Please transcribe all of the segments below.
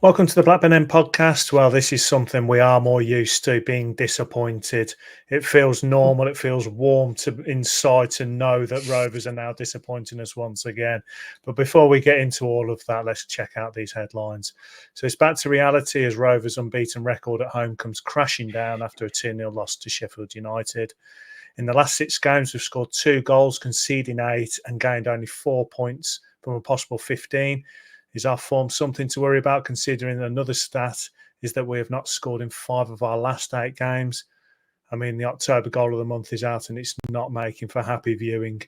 Welcome to the Blackburn End Podcast. Well, this is something we are more used to, being disappointed. It feels normal. It feels warm inside to know that Rovers are now disappointing us once again. But before we get into all of that, let's check out these headlines. So it's back to reality as Rovers' unbeaten record at home comes crashing down after a 2-0 loss to Sheffield United. In the last 6 games, we've scored 2 goals, conceding 8 and gained only 4 points from a possible 15. Is our form something to worry about, considering another stat is that we have not scored in 5 of our last 8 games? I mean, the October goal of the month is out and it's not making for happy viewing.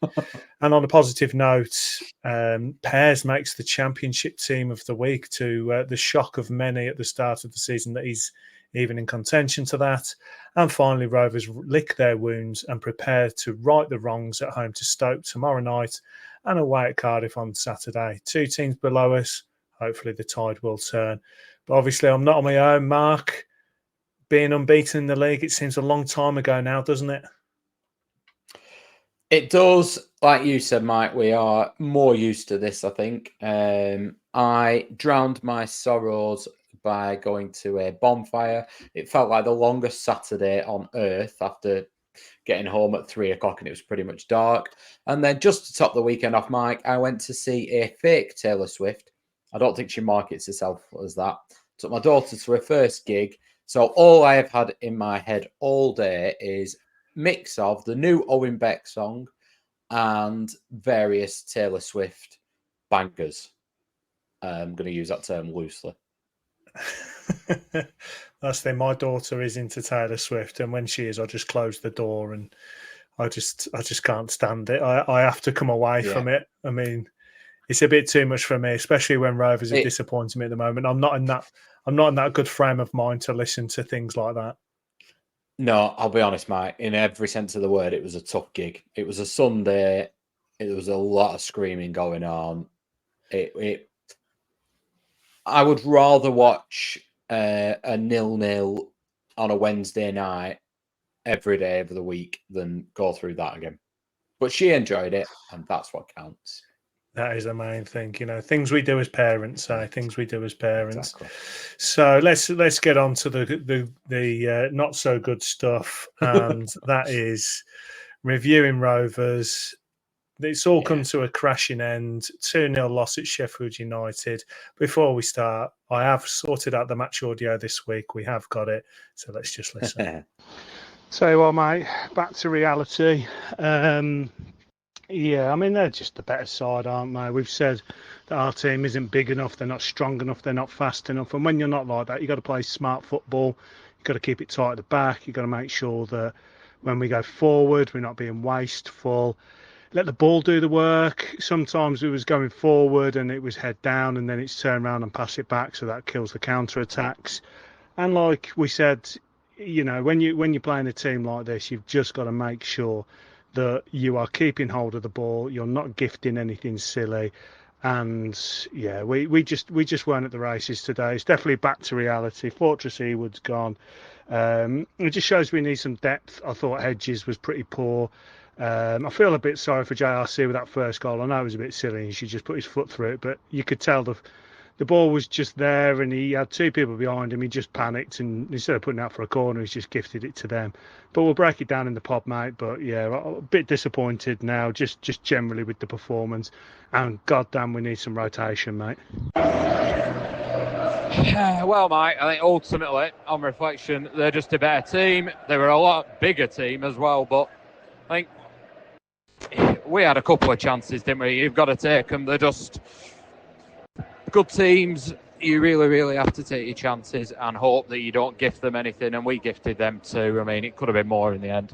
And on a positive note, Pears makes the championship team of the week, to the shock of many at the start of the season that he's even in contention to that. And finally, Rovers lick their wounds and prepare to right the wrongs at home to Stoke tomorrow night and away at Cardiff on Saturday. 2 teams below us. Hopefully the tide will turn. But obviously I'm not on my own, Mark. Being unbeaten in the league, it seems a long time ago now, doesn't it? It does. Like you said, Mike, we are more used to this, I think. I drowned my sorrows by going to a bonfire. It felt like the longest Saturday on earth after getting home at 3 o'clock and it was pretty much dark. And then just to top the weekend off, Mike, I went to see a fake Taylor Swift. I don't think she markets herself as that. Took my daughter to her first gig. So all I have had in my head all day is mix of the new Owen Beck song and various Taylor Swift bangers. I'm going to use that term loosely. That's the thing. My daughter is into Taylor Swift, and when she is, I just close the door, and I just can't stand it. I have to come away from it. I mean, it's a bit too much for me, especially when Rovers are disappointing me at the moment. I'm not in that good frame of mind to listen to things like that. No, I'll be honest, Mike. In every sense of the word, it was a tough gig. It was a Sunday. There was a lot of screaming going on. I would rather watch a 0-0 on a Wednesday night every day of the week than go through that again. But she enjoyed it, and that's what counts. That is the main thing, things we do as parents, things we do as parents. Exactly. So let's get on to the not so good stuff, and that is reviewing Rovers. It's all come to a crashing end. 2-0 loss at Sheffield United. Before we start, I have sorted out the match audio this week. We have got it, so let's just listen. So, well, mate, back to reality. Yeah, I mean, they're just the better side, aren't they? We've said that our team isn't big enough, they're not strong enough, they're not fast enough. And when you're not like that, you've got to play smart football. You've got to keep it tight at the back. You've got to make sure that when we go forward, we're not being wasteful. Let the ball do the work. Sometimes it was going forward and it was head down, and then it's turn around and pass it back, so that kills the counter-attacks. And like we said, when you're playing a team like this, you've just got to make sure that you are keeping hold of the ball, you're not gifting anything silly. And yeah, we just weren't at the races today. It's definitely back to reality. Fortress Ewood's gone. It just shows we need some depth. I thought Hedges was pretty poor. I feel a bit sorry for JRC with that first goal. I know it was a bit silly, he should just put his foot through it, but you could tell the ball was just there and he had 2 people behind him. He just panicked, and instead of putting it out for a corner, he's just gifted it to them. But we'll break it down in the pod, mate. But yeah, a bit disappointed now, just generally with the performance. And goddamn, we need some rotation, mate. Well, mate, I think ultimately, on reflection, they're just a better team. They were a lot bigger team as well, but I think we had a couple of chances, didn't we? You've got to take them. They're just good teams. You really, really have to take your chances and hope that you don't gift them anything, and we gifted them too. I mean, it could have been more in the end.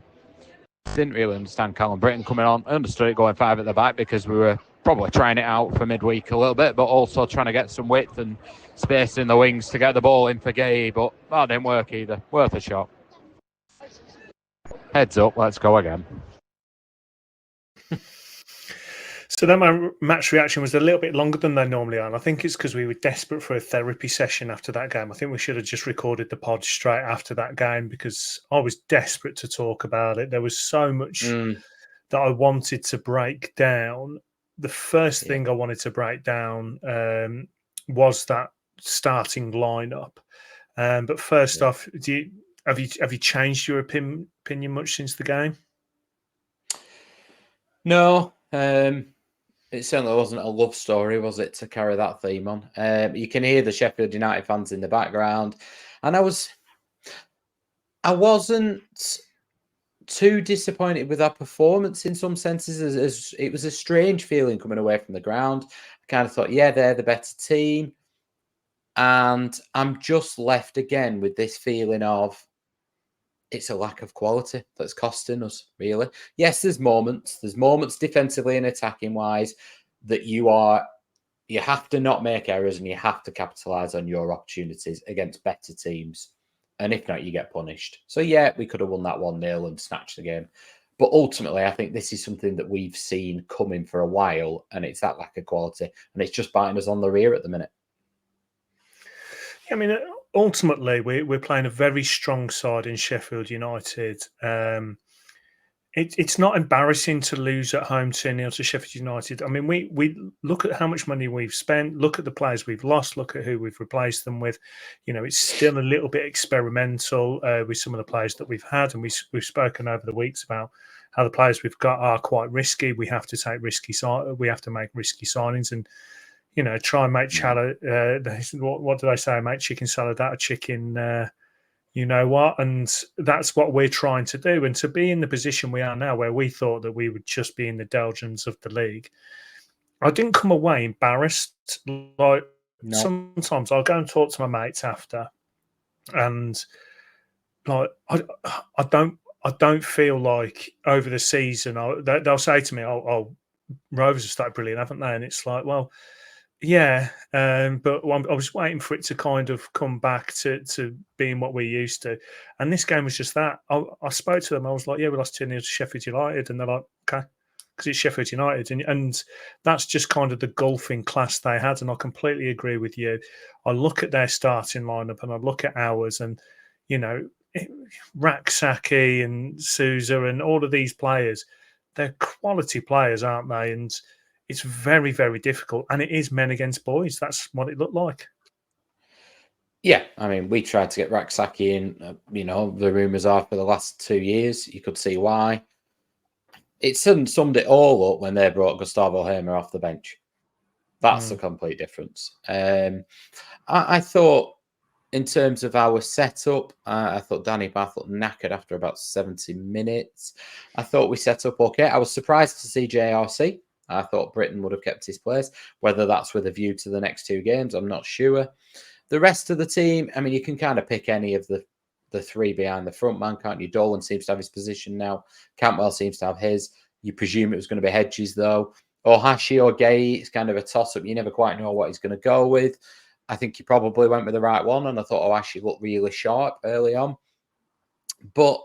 Didn't really understand Callum Britton coming on. I understood it going 5 at the back because we were probably trying it out for midweek a little bit, but also trying to get some width and space in the wings to get the ball in for Gay, but that didn't work either. Worth a shot. Heads up, let's go again. So then my match reaction was a little bit longer than they normally are. And I think it's because we were desperate for a therapy session after that game. I think we should have just recorded the pod straight after that game because I was desperate to talk about it. There was so much that I wanted to break down. The first thing I wanted to break down was that starting lineup. But first off, have you changed your opinion much since the game? No, it certainly wasn't a love story, was it, to carry that theme on? You can hear the Sheffield United fans in the background, and I wasn't too disappointed with our performance in some senses. As it was a strange feeling coming away from the ground. I kind of thought, yeah, they're the better team. And I'm just left again with this feeling of it's a lack of quality that's costing us, really. Yes, there's moments defensively and attacking wise that you have to not make errors and you have to capitalize on your opportunities against better teams. And if not, you get punished. So, yeah, we could have won that 1-0 and snatched the game. But ultimately, I think this is something that we've seen coming for a while, and it's that lack of quality. And it's just biting us on the rear at the minute. I mean, ultimately, we're playing a very strong side in Sheffield United. It's not embarrassing to lose at home 2-0 to Sheffield United. I mean, we look at how much money we've spent, look at the players we've lost, look at who we've replaced them with. You know, it's still a little bit experimental with some of the players that we've had, and we've spoken over the weeks about how the players we've got are quite risky. We have to take we have to make risky signings, and you know, try and make what do they say? Make chicken salad out of chicken. You know what? And that's what we're trying to do. And to be in the position we are now, where we thought that we would just be in the doldrums of the league, I didn't come away embarrassed. Like sometimes I'll go and talk to my mates after, and like I don't feel like over the season they'll say to me, "Oh, Rovers have started brilliant, haven't they?" And it's like, well. Yeah, but I was waiting for it to kind of come back to being what we're used to. And this game was just that. I spoke to them. I was like, yeah, we lost 2-0 to Sheffield United. And they're like, okay, because it's Sheffield United. And that's just kind of the golfing class they had. And I completely agree with you. I look at their starting lineup and I look at ours and, you know, Raksaki and Souza and all of these players, they're quality players, aren't they? And it's very, very difficult, and it is men against boys. That's what it looked like. Yeah, I mean, we tried to get Raksaki in. You know, the rumours are for the last 2 years. You could see why. It summed it all up when they brought Gustavo Hamer off the bench. That's the complete difference. I thought, in terms of our setup, I thought Danny Bath looked knackered after about 70 minutes. I thought we set up okay. I was surprised to see JRC. I thought Britain would have kept his place. Whether that's with a view to the next 2 games, I'm not sure. The rest of the team, I mean, you can kind of pick any of the 3 behind the front man, can't you? Dolan seems to have his position now. Cantwell seems to have his. You presume it was going to be Hedges, though. Ohashi or Gay, it's kind of a toss-up. You never quite know what he's going to go with. I think he probably went with the right one, and I thought Ohashi looked really sharp early on. But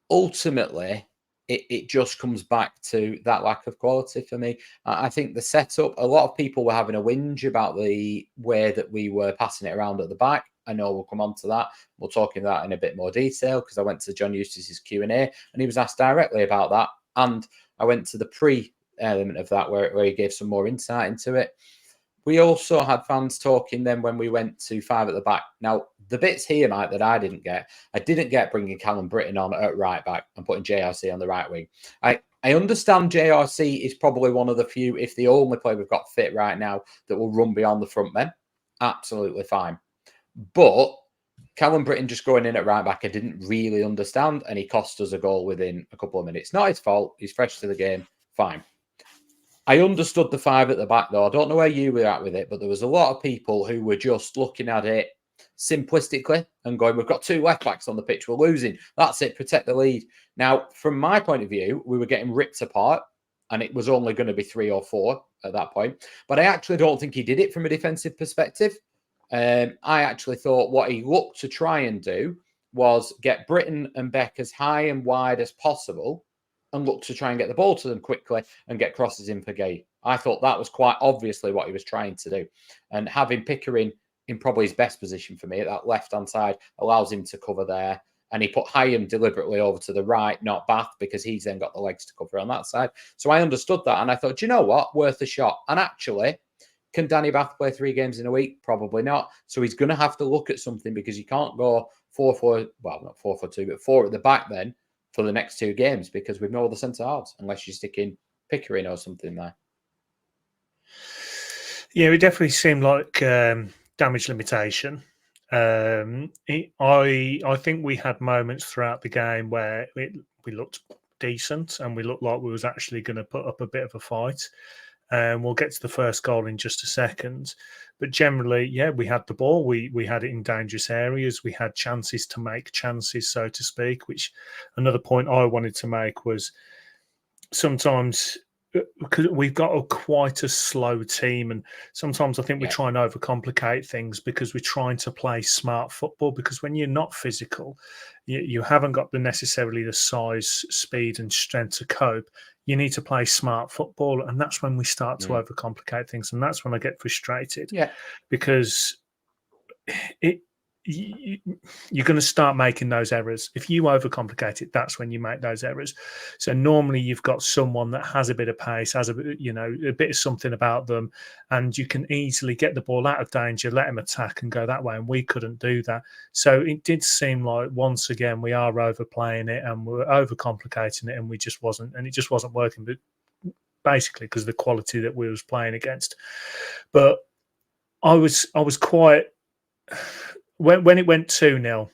ultimately, it just comes back to that lack of quality for me. I think the setup, a lot of people were having a whinge about the way that we were passing it around at the back. I know we'll come on to that. We'll talk in that in a bit more detail because I went to John Eustace's Q&A and he was asked directly about that. And I went to the pre-element of that where he gave some more insight into it. We also had fans talking then when we went to 5 at the back. Now, the bits here, Mike, that I didn't get bringing Callum Britton on at right back and putting JRC on the right wing. I understand JRC is probably one of the few, if the only player we've got fit right now, that will run beyond the front men. Absolutely fine. But Callum Britton just going in at right back, I didn't really understand, and he cost us a goal within a couple of minutes. Not his fault. He's fresh to the game. Fine. I understood the 5 at the back, though. I don't know where you were at with it, but there was a lot of people who were just looking at it simplistically and going, we've got 2 left backs on the pitch. We're losing. That's it. Protect the lead. Now, from my point of view, we were getting ripped apart, and it was only going to be 3 or 4 at that point. But I actually don't think he did it from a defensive perspective. I actually thought what he looked to try and do was get Britton and Beck as high and wide as possible and look to try and get the ball to them quickly and get crosses in for Gay. I thought that was quite obviously what he was trying to do. And having Pickering in probably his best position for me at that left-hand side allows him to cover there. And he put Hyam deliberately over to the right, not Bath, because he's then got the legs to cover on that side. So I understood that. And I thought, do you know what? Worth a shot. And actually, Can Danny Bath play 3 games in a week? Probably not. So he's going to have to look at something, because you can't go 4-4, well, not 4-4-2, but 4 at the back then for the next 2 games, because we've no other centre halves unless you stick in Pickering or something there. Yeah, it definitely seemed like damage limitation. I think we had moments throughout the game where we looked decent and we looked like we was actually going to put up a bit of a fight. We'll get to the first goal in just a second. But generally, yeah, we had the ball. We had it in dangerous areas. We had chances to make chances, so to speak, which another point I wanted to make was sometimes because we've got quite a slow team, and sometimes I think we try and overcomplicate things because we're trying to play smart football, because when you're not physical, you haven't got necessarily the size, speed and strength to cope. You need to play smart football, and that's when we start to overcomplicate things, and that's when I get frustrated. Yeah, because you're going to start making those errors. If you overcomplicate it, that's when you make those errors. So normally you've got someone that has a bit of pace, has a bit of something about them, and you can easily get the ball out of danger, let them attack and go that way. And we couldn't do that. So it did seem like once again we are overplaying it and we're overcomplicating it, and it just wasn't working. But basically because of the quality that we was playing against. But I was quite. When it went 2-0,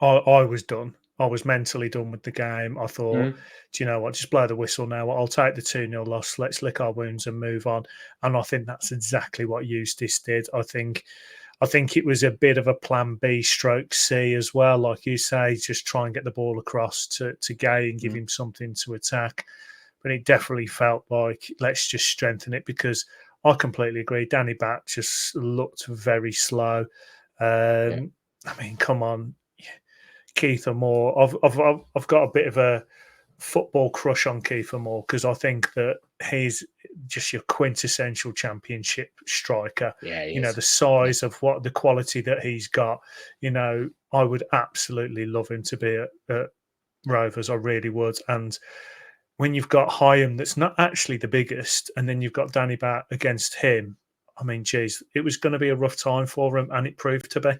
I was done. I was mentally done with the game. I thought, do you know what, just blow the whistle now. I'll take the 2-0 loss. Let's lick our wounds and move on. And I think that's exactly what Eustace did. I think it was a bit of a plan B stroke C as well. Like you say, just try and get the ball across to Gay and give him something to attack. But it definitely felt like, let's just strengthen it, because I completely agree. Danny Batt just looked very slow. I mean, come on, Keith Moore. I've got a bit of a football crush on Keith Moore, because I think that he's just your quintessential championship striker. Yeah, the size of the quality that he's got. I would absolutely love him to be at Rovers. I really would. And when you've got Hyam, that's not actually the biggest, and then you've got Danny Batt against him. I mean, geez, it was going to be a rough time for him, and it proved to be.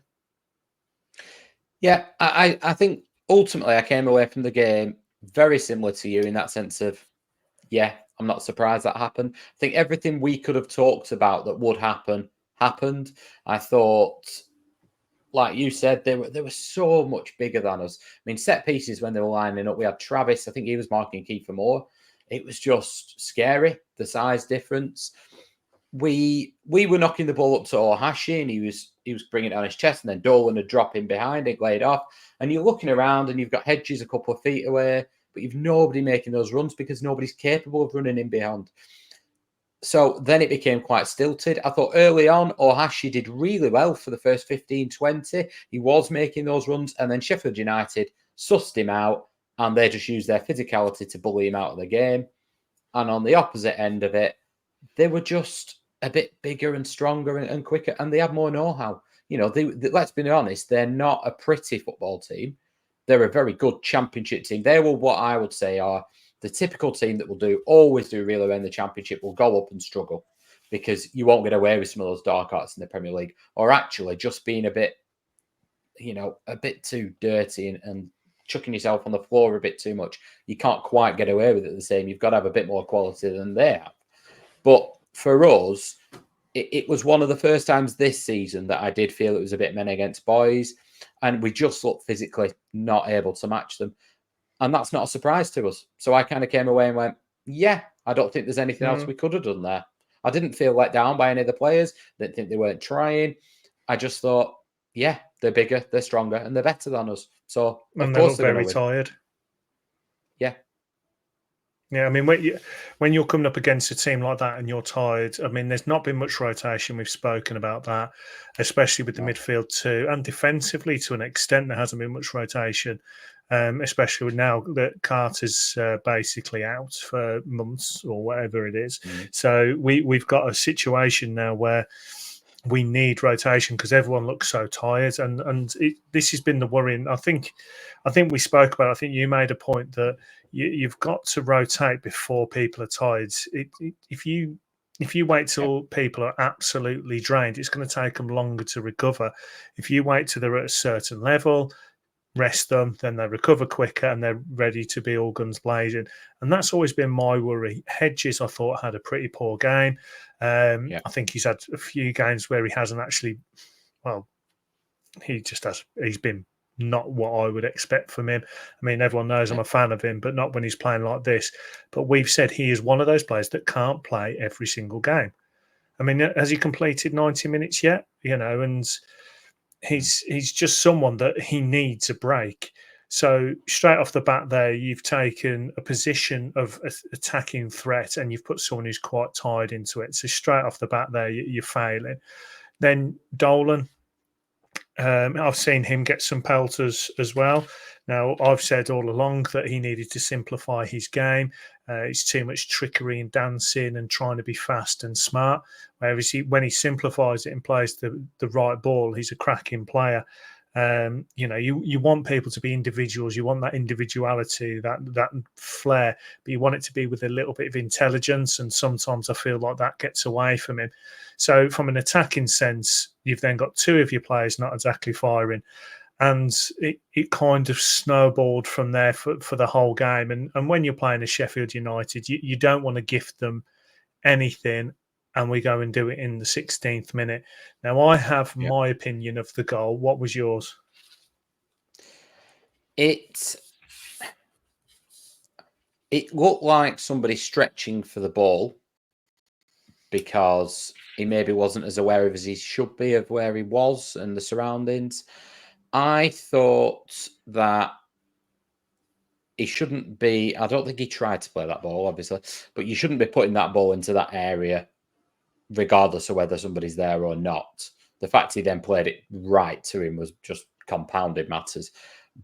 Yeah, I think ultimately I came away from the game very similar to you in that sense of, I'm not surprised that happened. I think everything we could have talked about that would happen happened. I thought, like you said, they were so much bigger than us. I mean, set pieces when they were lining up, we had Travis. I think he was marking Kiefer Moore. It was just scary, the size difference. We were knocking the ball up to Ohashi, and he was bringing it on his chest, and then Dolan would drop in behind it, laid off. And you're looking around, and you've got Hedges a couple of feet away, but you've nobody making those runs because nobody's capable of running in behind. So then it became quite stilted. I thought early on, Ohashi did really well for the first 15, 20. He was making those runs, and then Sheffield United sussed him out, and they just used their physicality to bully him out of the game. And on the opposite end of it, they were just a bit bigger and stronger and quicker, and they have more know-how. Let's be honest, they're not a pretty football team. They're a very good championship team. They were what I would say are the typical team that will always do really well in the championship, will go up and struggle, because you won't get away with some of those dark arts in the Premier League, or actually just being a bit too dirty and chucking yourself on the floor a bit too much. You can't quite get away with it the same. You've got to have a bit more quality than they have. But for us, it was one of the first times this season that I did feel it was a bit men against boys, and we just looked physically not able to match them. And that's not a surprise to us. So I kind of came away and went, I don't think there's anything else we could have done there. I didn't feel let down by any of the players. Didn't think they weren't trying. I just thought, they're bigger, they're stronger, and they're better than us. So of course they're very tired. Yeah, I mean, when you're coming up against a team like that and you're tired, I mean, there's not been much rotation. We've spoken about that, especially with the midfield too, and defensively to an extent, there hasn't been much rotation, especially now that Carter's basically out for months or whatever it is. So we've got a situation now where we need rotation because everyone looks so tired, and this has been the worrying. I think we spoke about. I think you made a point that you've got to rotate before people are tired. If you If you wait till people are absolutely drained, it's going to take them longer to recover. If you wait till they're at a certain level, rest them, then they recover quicker and they're ready to be all guns blazing. And that's always been my worry. Hedges, I thought, had a pretty poor game. I think he's had a few games where he hasn't actually, well, he's been not what I would expect from him. I mean, everyone knows I'm a fan of him, but not when he's playing like this. But we've said he is one of those players that can't play every single game. I mean, has he completed 90 minutes yet? And he's just someone that he needs a break. So straight off the bat there, you've taken a position of attacking threat and you've put someone who's quite tired into it. So straight off the bat there, you're failing. Then Dolan, I've seen him get some pelters as well. Now, I've said all along that he needed to simplify his game. It's too much trickery and dancing and trying to be fast and smart. Whereas when he simplifies it and plays the right ball, he's a cracking player. You want people to be individuals. You want that individuality, that flair, but you want it to be with a little bit of intelligence. And sometimes I feel like that gets away from him. So from an attacking sense, you've then got two of your players not exactly firing. And it kind of snowballed from there for the whole game. And when you're playing a Sheffield United, you don't want to gift them anything. And we go and do it in the 16th minute. Now, I have my opinion of the goal. What was yours? It looked like somebody stretching for the ball because he maybe wasn't as aware of as he should be of where he was and the surroundings. I thought that he shouldn't be... I don't think he tried to play that ball, obviously, but you shouldn't be putting that ball into that area regardless of whether somebody's there or not. The fact he then played it right to him was just compounded matters.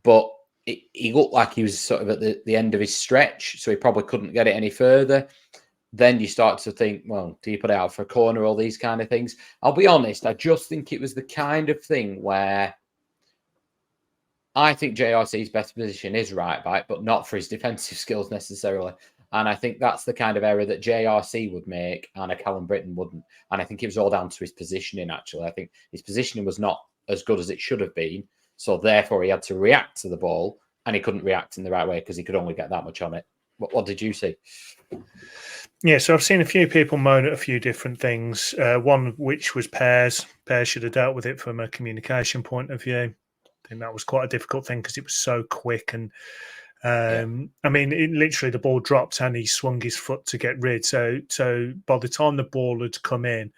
But he looked like he was sort of at the end of his stretch, so he probably couldn't get it any further. Then you start to think, well, do you put it out for a corner, all these kind of things? I'll be honest, I just think it was the kind of thing where I think JRC's best position is right back, but not for his defensive skills necessarily. And I think that's the kind of error that JRC would make and a Callum Britton wouldn't. And I think it was all down to his positioning, actually. I think his positioning was not as good as it should have been. So therefore, he had to react to the ball and he couldn't react in the right way because he could only get that much on it. What did you see? Yeah, so I've seen a few people moan at a few different things. One which was Pears. Pears should have dealt with it from a communication point of view. I think that was quite a difficult thing because it was so quick and I mean, it literally the ball dropped and he swung his foot to get rid. So by the time the ball had come in,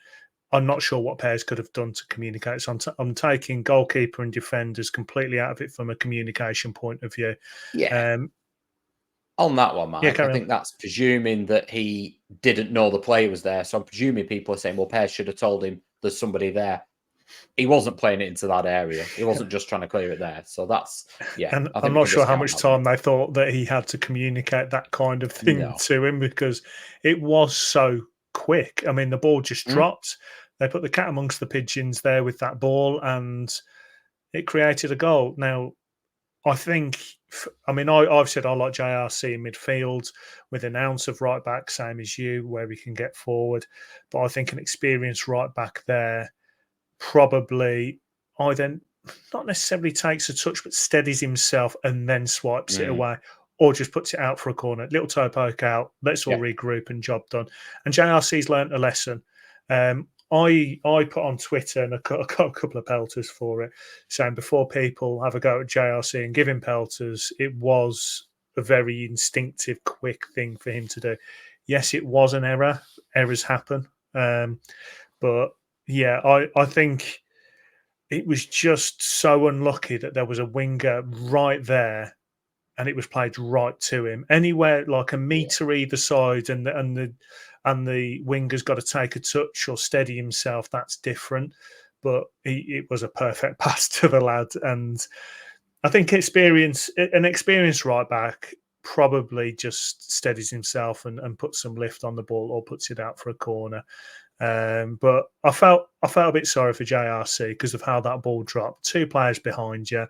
I'm not sure what Pears could have done to communicate. So I'm taking goalkeeper and defenders completely out of it from a communication point of view. Yeah. On that one, Mike, I think that's presuming that he didn't know the player was there. So I'm presuming people are saying, well, Pears should have told him there's somebody there. He wasn't playing it into that area. He wasn't just trying to clear it there. So that's, And I'm not sure how much time they thought that he had to communicate that kind of thing to him because it was so quick. I mean, the ball just dropped. They put the cat amongst the pigeons there with that ball and it created a goal. Now, I think, I've said I like JRC in midfield with an ounce of right back, same as you, where he can get forward. But I think an experienced right back there probably either not necessarily takes a touch, but steadies himself and then swipes it away, or just puts it out for a corner. Little toe poke out, let's all regroup and job done. And JRC's learnt a lesson. I put on Twitter, and I got a couple of pelters for it, saying before people have a go at JRC and give him pelters, it was a very instinctive, quick thing for him to do. Yes, it was an error. Errors happen. But yeah, I think it was just so unlucky that there was a winger right there and it was played right to him. Anywhere like a metre either side and the winger's got to take a touch or steady himself, that's different. But it was a perfect pass to the lad. And I think an experienced right back probably just steadies himself and puts some lift on the ball or puts it out for a corner. But I felt a bit sorry for JRC because of how that ball dropped. Two players behind you.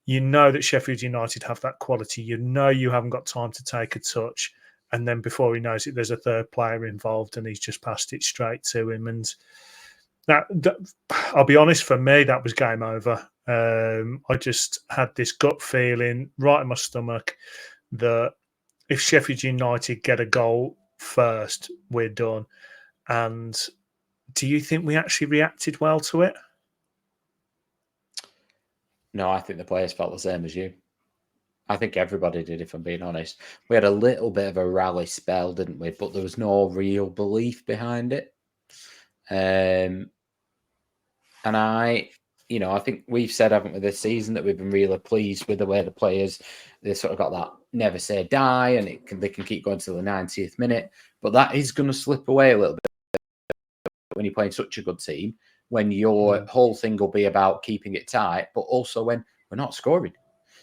You know that Sheffield United have that quality. You know you haven't got time to take a touch. and then before he knows it, there's a third player involved, and he's just passed it straight to him. And that I'll be honest, for me, that was game over. I just had this gut feeling right in my stomach that if Sheffield United get a goal first, we're done. And do you think we actually reacted well to it? No, I think the players felt the same as you. I think everybody did, if I'm being honest. We had a little bit of a rally spell, didn't we? But there was no real belief behind it. And I think we've said, haven't we, this season, that we've been really pleased with the way the players, they sort of got that never say die, and they can keep going to the 90th minute. But that is going to slip away a little bit when you're playing such a good team, when your whole thing will be about keeping it tight, but also when we're not scoring.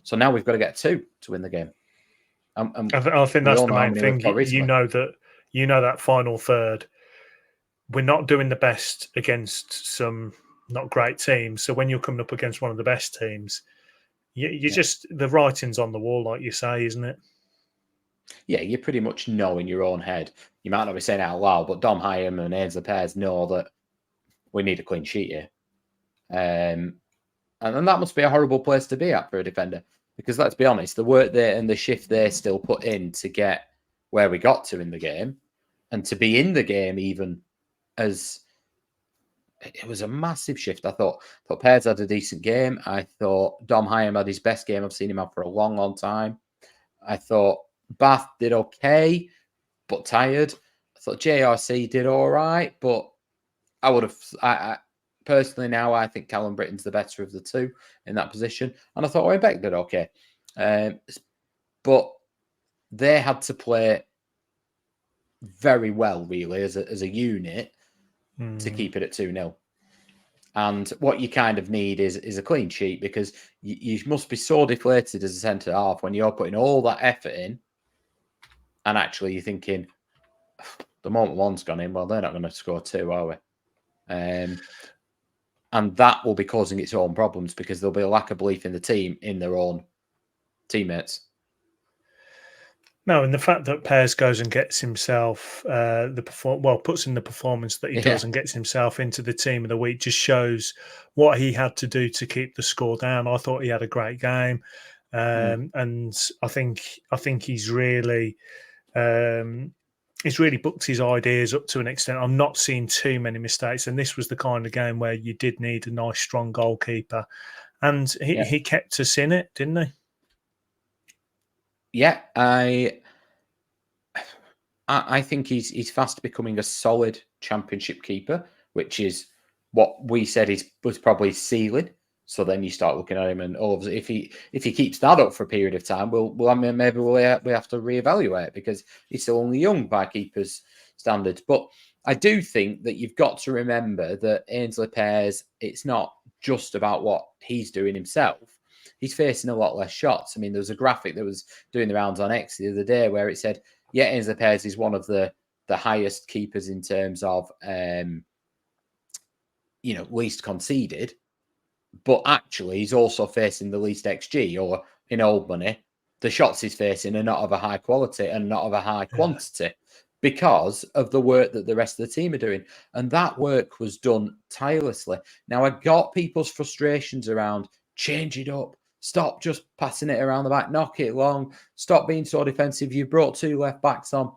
So now we've got to get 2 to win the game. I think that's the main thing. You know that final third, we're not doing the best against some not great teams. So when you're coming up against one of the best teams, you just, the writing's on the wall, like you say, isn't it? Yeah, you pretty much know in your own head. You might not be saying it out loud, but Dom Hyam and Ainsley Pears know that we need a clean sheet here. And that must be a horrible place to be at for a defender. Because let's be honest, the work there and the shift they still put in to get where we got to in the game, and to be in the game even, as it was a massive shift. I thought Pears had a decent game. I thought Dom Hyam had his best game I've seen him have for a long, long time. I thought Bath did okay, but tired. I thought JRC did all right, but I personally now I think Callum Britton's the better of the two in that position. And I thought Owen Beck did okay. But they had to play very well, really, as a unit to keep it at 2-0. And what you kind of need is a clean sheet, because you must be so deflated as a centre half when you're putting all that effort in, and actually you're thinking, the moment one's gone in, well, they're not going to score 2, are we? And that will be causing its own problems, because there'll be a lack of belief in the team, in their own teammates. No, and the fact that Pears goes and gets himself puts in the performance that he does and gets himself into the team of the week just shows what he had to do to keep the score down. I thought he had a great game, and I think he's really booked his ideas up to an extent. I'm not seeing too many mistakes, and this was the kind of game where you did need a nice, strong goalkeeper, and he kept us in it, didn't he? Yeah, I think he's fast becoming a solid championship keeper, which is what we said was probably ceiling. So then you start looking at him, and if he keeps that up for a period of time, maybe we have to reevaluate, because he's still only young by keepers' standards. But I do think that you've got to remember that Ainsley Pears, it's not just about what he's doing himself. He's facing a lot less shots. I mean, there was a graphic that was doing the rounds on X the other day where it said, Ainsley Pears is one of the highest keepers in terms of, least conceded, but actually he's also facing the least XG, or in old money, the shots he's facing are not of a high quality and not of a high quantity, because of the work that the rest of the team are doing. And that work was done tirelessly. Now, I got people's frustrations around, change it up. Stop just passing it around the back. Knock it long. Stop being so defensive. You've brought 2 left backs on.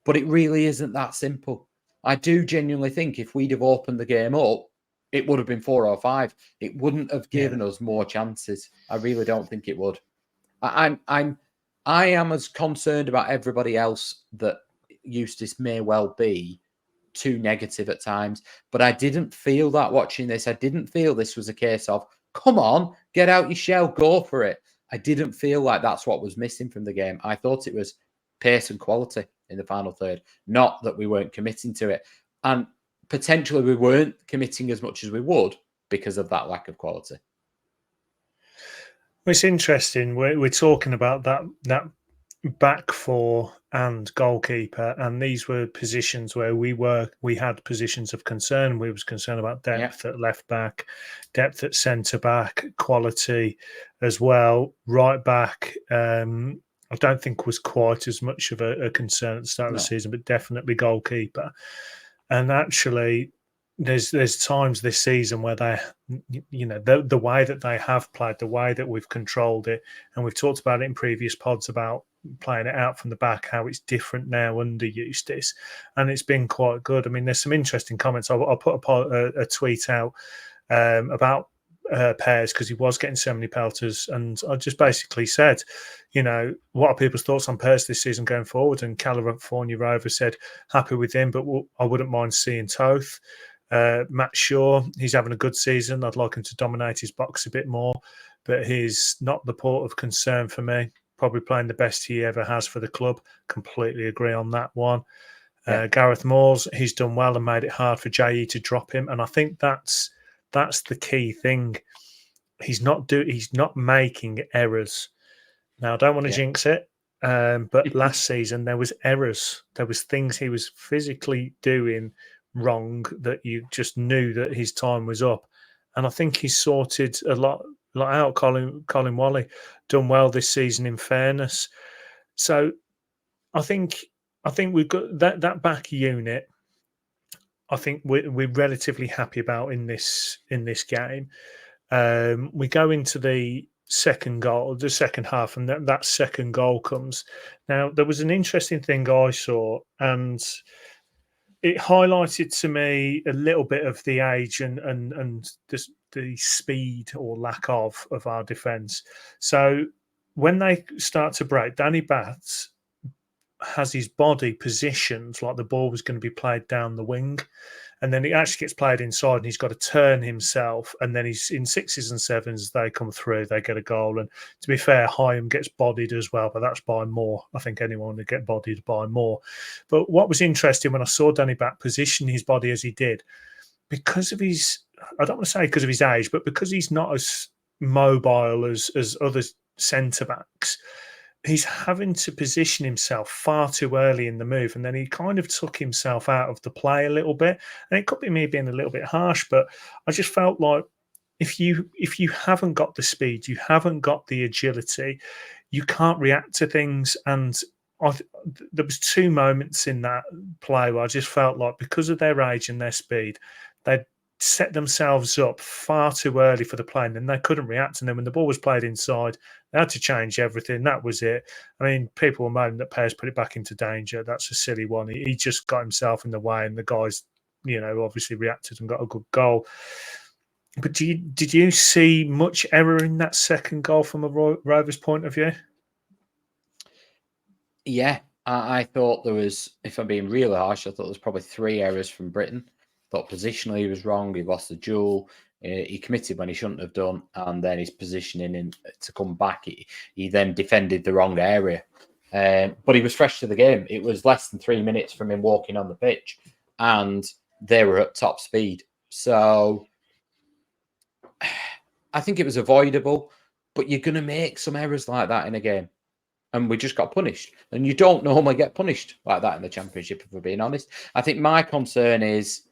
But it really isn't that simple. I do genuinely think if we'd have opened the game up, it would have been 4 or 5. It wouldn't have given us more chances. I really don't think it would. I am as concerned about everybody else that Eustace may well be too negative at times. But I didn't feel that watching this. I didn't feel this was a case of, come on, get out your shell, go for it. I didn't feel like that's what was missing from the game. I thought it was pace and quality in the final third, not that we weren't committing to it. And potentially we weren't committing as much as we would because of that lack of quality. It's interesting. We're talking about that back four and goalkeeper, and these were positions where we had positions of concern. We was concerned about depth at left back, depth at centre back, quality as well, right back. I don't think was quite as much of a concern at the start of the season, but definitely goalkeeper. And actually, there's times this season where they, the way that they have played, the way that we've controlled it, and we've talked about it in previous pods about playing it out from the back, how it's different now under Eustace, and it's been quite good. I mean, there's some interesting comments. I'll put a tweet out about Pears because he was getting so many pelters, and I just basically said, what are people's thoughts on Pears this season going forward? And California Rovers said happy with him, but I wouldn't mind seeing Toth. Matt Shaw, he's having a good season. I'd like him to dominate his box a bit more, but he's not the port of concern for me. Probably playing the best he ever has for the club. Completely agree on that one. Yeah. Gareth Moores, he's done well and made it hard for JE to drop him, and I think that's the key thing. He's not making errors. Now, I don't want to jinx it, but last season there was errors. There was things he was physically doing wrong that you just knew that his time was up. And I think he's sorted a lot out. Colin Wally done well this season, in fairness. So I think we've got that back unit. I think we're relatively happy about in this game. We go into the second half, and that second goal comes. Now, there was an interesting thing I saw, and it highlighted to me a little bit of the age and the speed or lack of our defence. So when they start to break, Danny Batts has his body positioned like the ball was going to be played down the wing, and then it actually gets played inside, and he's got to turn himself, and then he's in sixes and sevens. They come through, they get a goal, and to be fair, Hyam gets bodied as well, but that's by more. I think anyone would get bodied by more. But what was interesting when I saw Danny Batt position his body as he did, because of his, I don't want to say because of his age, but because he's not as mobile as other centre backs, he's having to position himself far too early in the move, and then he kind of took himself out of the play a little bit. And it could be me being a little bit harsh, but I just felt like if you haven't got the speed, you haven't got the agility, you can't react to things. And there was two moments in that play where I just felt like because of their age and their speed, they'd set themselves up far too early for the play, and then they couldn't react. And then when the ball was played inside, they had to change everything. That was it. I mean, people were moaning that Pears put it back into danger. That's a silly one. He just got himself in the way, and the guys, obviously reacted and got a good goal. But did you see much error in that second goal from a Rovers point of view? Yeah, I thought there was, if I'm being really harsh, I thought there was probably 3 errors from Britain. Thought positionally he was wrong. He lost the duel. He committed when he shouldn't have done, and then his positioning to come back, he then defended the wrong area. But he was fresh to the game. It was less than 3 minutes from him walking on the pitch, and they were at top speed. So I think it was avoidable, but you're going to make some errors like that in a game. And we just got punished. And you don't normally get punished like that in the Championship, if we're being honest. I think my concern is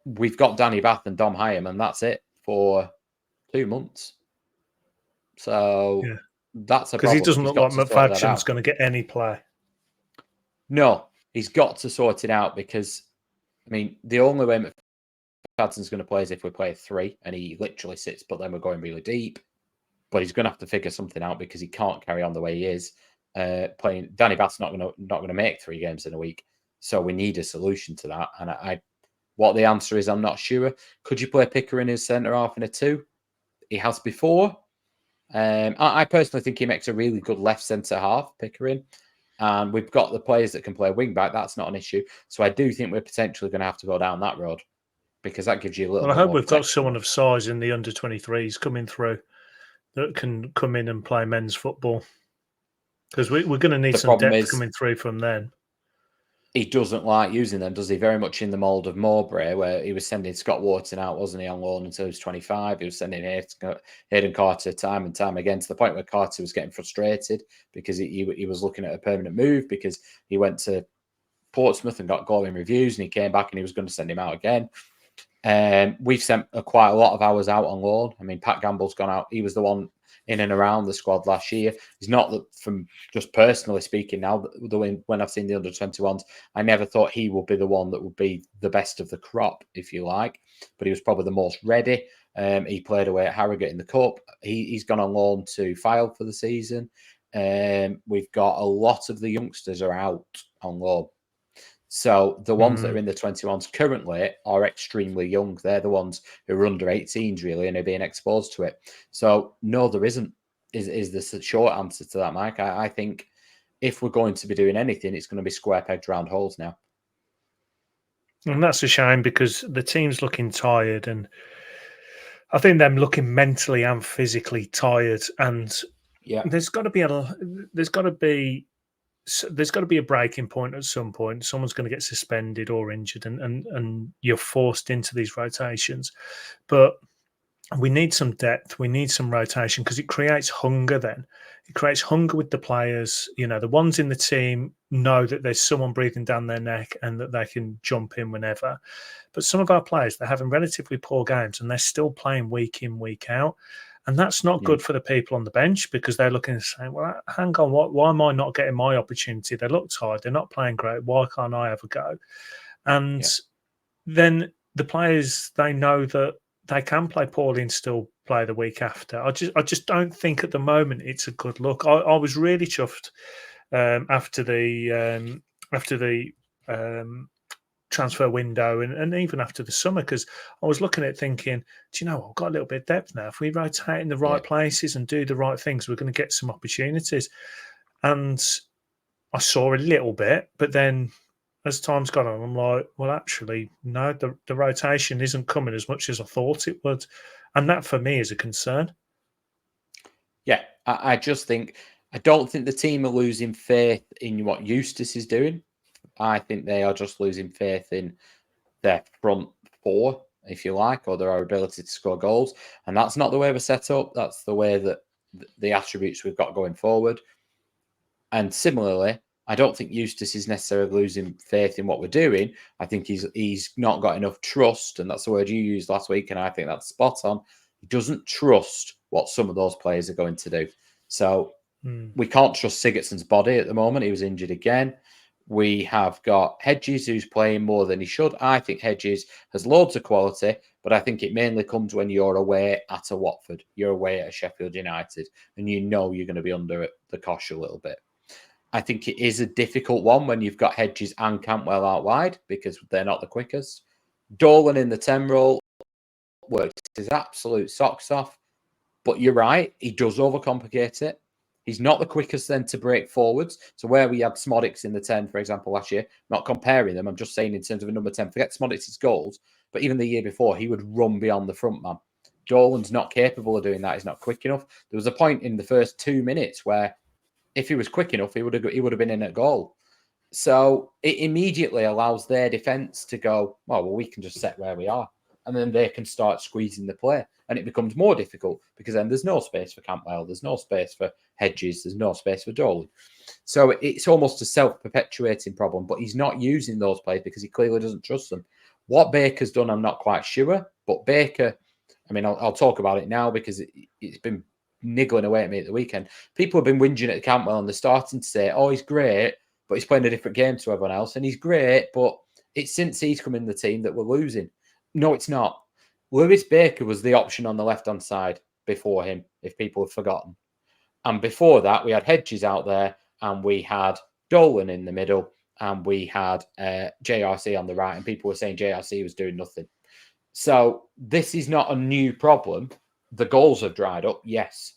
we've got Danny Bath and Dom Hyam, and that's it for 2 months. So that's a problem. Because he doesn't look like McFadden's going to get any play. No, he's got to sort it out because, I mean, the only way McFadden's going to play is if we play 3 and he literally sits, but then we're going really deep. But he's going to have to figure something out because he can't carry on the way he is playing. Danny Bath's not going to make 3 games in a week, so we need a solution to that. And what the answer is, I'm not sure. Could you play Pickering as centre half in a 2? He has before. I personally think he makes a really good left centre half, Pickering, and we've got the players that can play wing back. That's not an issue. So I do think we're potentially going to have to go down that road because that gives you a little. Well, I hope we've got someone of size in the under 23s coming through that can come in and play men's football, because we're going to need some depth coming through from them. He doesn't like using them, does he? Very much in the mould of Mowbray, where he was sending Scott Wharton out, wasn't he, on loan until he was 25. He was sending Hayden Carter time and time again, to the point where Carter was getting frustrated because he was looking at a permanent move, because he went to Portsmouth and got glowing reviews, and he came back and he was going to send him out again. We've sent quite a lot of hours out on loan. I mean, Pat Gamble's gone out. He was the one in and around the squad last year. He's not, from just personally speaking now, when I've seen the under-21s, I never thought he would be the one that would be the best of the crop, if you like. But he was probably the most ready. He played away at Harrogate in the Cup. He's gone on loan to Fylde for the season. We've got a lot of the youngsters are out on loan. So the ones that are in the 21s currently are extremely young. They're the ones who are under 18s, really, and are being exposed to it. So no, there isn't, is the short answer to that, Mike. I think if we're going to be doing anything, it's going to be square pegged round holes now. And that's a shame because the team's looking tired, and I think them looking mentally and physically tired. And there's got to be a breaking point at some point. Someone's going to get suspended or injured, and you're forced into these rotations. But we need some depth. We need some rotation because it creates hunger then. It creates hunger with the players. You know, the ones in the team know that there's someone breathing down their neck and that they can jump in whenever. But some of our players, they're having relatively poor games and they're still playing week in, week out. And that's not good for the people on the bench because they're looking and saying, well, hang on, why am I not getting my opportunity? They look tired. They're not playing great. Why can't I have a go? And then the players, they know that they can play poorly and still play the week after. I just don't think at the moment it's a good look. I was really chuffed after the transfer window and even after the summer, because I was looking at it thinking, do you know what, I've got a little bit of depth now. If we rotate in the right places and do the right things, we're going to get some opportunities. And I saw a little bit, but then as time's gone on, I'm like, well, actually, no, the rotation isn't coming as much as I thought it would. And that for me is a concern. Yeah, I just think, I don't think the team are losing faith in what Eustace is doing. I think they are just losing faith in their front four, if you like, or their ability to score goals. And that's not the way we're set up. That's the way that the attributes we've got going forward. And similarly, I don't think Eustace is necessarily losing faith in what we're doing. I think he's not got enough trust, and that's the word you used last week, and I think that's spot on. He doesn't trust what some of those players are going to do. So we can't trust Sigurdsson's body at the moment. He was injured again. We have got Hedges, who's playing more than he should. I think Hedges has loads of quality, but I think it mainly comes when you're away at a Watford. You're away at a Sheffield United, and you know you're going to be under the cosh a little bit. I think it is a difficult one when you've got Hedges and Cantwell out wide because they're not the quickest. Dolan in the 10 role works his absolute socks off, but you're right, he does overcomplicate it. He's not the quickest then to break forwards. So where we had Smodics in the 10, for example, last year, not comparing them, I'm just saying in terms of a number 10, forget Smodics' goals, but even the year before, he would run beyond the front man. Dolan's not capable of doing that. He's not quick enough. There was a point in the first 2 minutes where if he was quick enough, he would have been in at goal. So it immediately allows their defence to go, well, we can just set where we are. And then they can start squeezing the play. And it becomes more difficult because then there's no space for Cantwell. There's no space for Hedges. There's no space for Dolan. So it's almost a self-perpetuating problem. But he's not using those players because he clearly doesn't trust them. What Baker's done, I'm not quite sure. But Baker, I mean, I'll talk about it now because it's been niggling away at me at the weekend. People have been whinging at Cantwell and they're starting to say, oh, he's great, but he's playing a different game to everyone else. And he's great, but it's since he's come in the team that we're losing. No, it's not. Lewis Baker was the option on the left-hand side before him, if people have forgotten. And before that, we had Hedges out there and we had Dolan in the middle and we had JRC on the right, and people were saying JRC was doing nothing. So this is not a new problem. The goals have dried up, yes.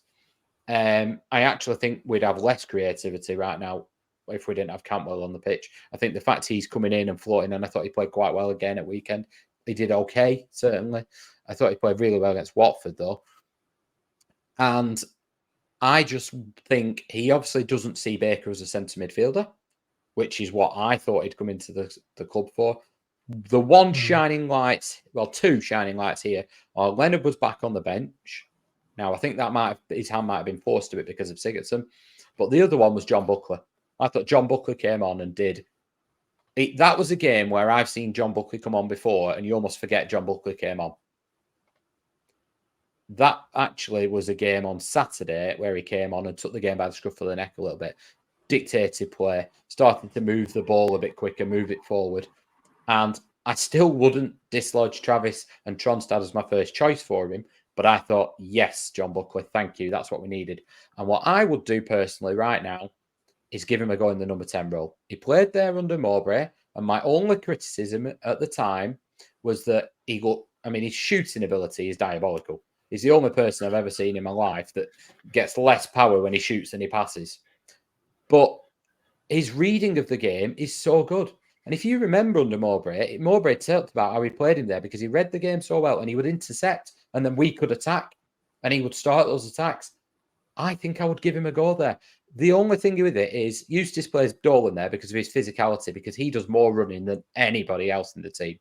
I actually think we'd have less creativity right now if we didn't have Cantwell on the pitch. I think the fact he's coming in and floating, and I thought he played quite well again at weekend. He did okay, certainly. I thought he played really well against Watford, though. And I just think he obviously doesn't see Baker as a centre midfielder, which is what I thought he'd come into the club for. The one shining light, well, two shining lights here are Leonard was back on the bench. Now, I think that his hand might have been forced to it because of Sigurdsson. But the other one was John Buckley. I thought John Buckley came on and did. That was a game where I've seen John Buckley come on before and you almost forget John Buckley came on. That actually was a game on Saturday where he came on and took the game by the scruff of the neck a little bit, dictated play, starting to move the ball a bit quicker, move it forward. And I still wouldn't dislodge Travis and Tronstad as my first choice for him. But I thought, yes, John Buckley, thank you. That's what we needed. And what I would do personally right now is give him a go in the number 10 role. He played there under Mowbray. And my only criticism at the time was that his shooting ability is diabolical. He's the only person I've ever seen in my life that gets less power when he shoots than he passes. But his reading of the game is so good. And if you remember under Mowbray talked about how he played him there because he read the game so well and he would intercept and then we could attack and he would start those attacks. I think I would give him a go there. The only thing with it is Eustace plays Dolan there because of his physicality, because he does more running than anybody else in the team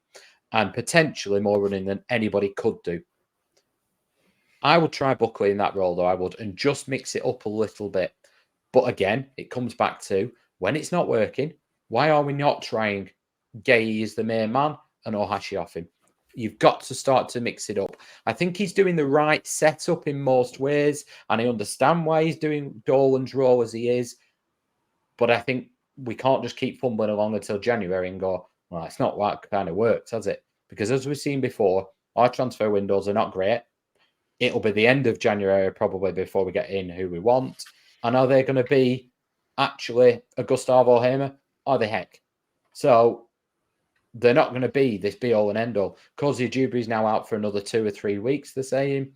and potentially more running than anybody could do. I would try Buckley in that role, though, I would, and just mix it up a little bit. But again, it comes back to when it's not working, why are we not trying Gay as the main man and Ohashi off him? You've got to start to mix it up. I think he's doing the right setup in most ways, and I understand why he's doing Dolan's role as he is. But I think we can't just keep fumbling along until January and go, well, it's not that kind of works, has it? Because as we've seen before, our transfer windows are not great. It'll be the end of January probably before we get in who we want. And are they going to be actually a Gustavo Hamer? Are they heck? So they're not going to be this be-all and end-all. Cozy Dewberry is now out for another 2 or 3 weeks, they're saying.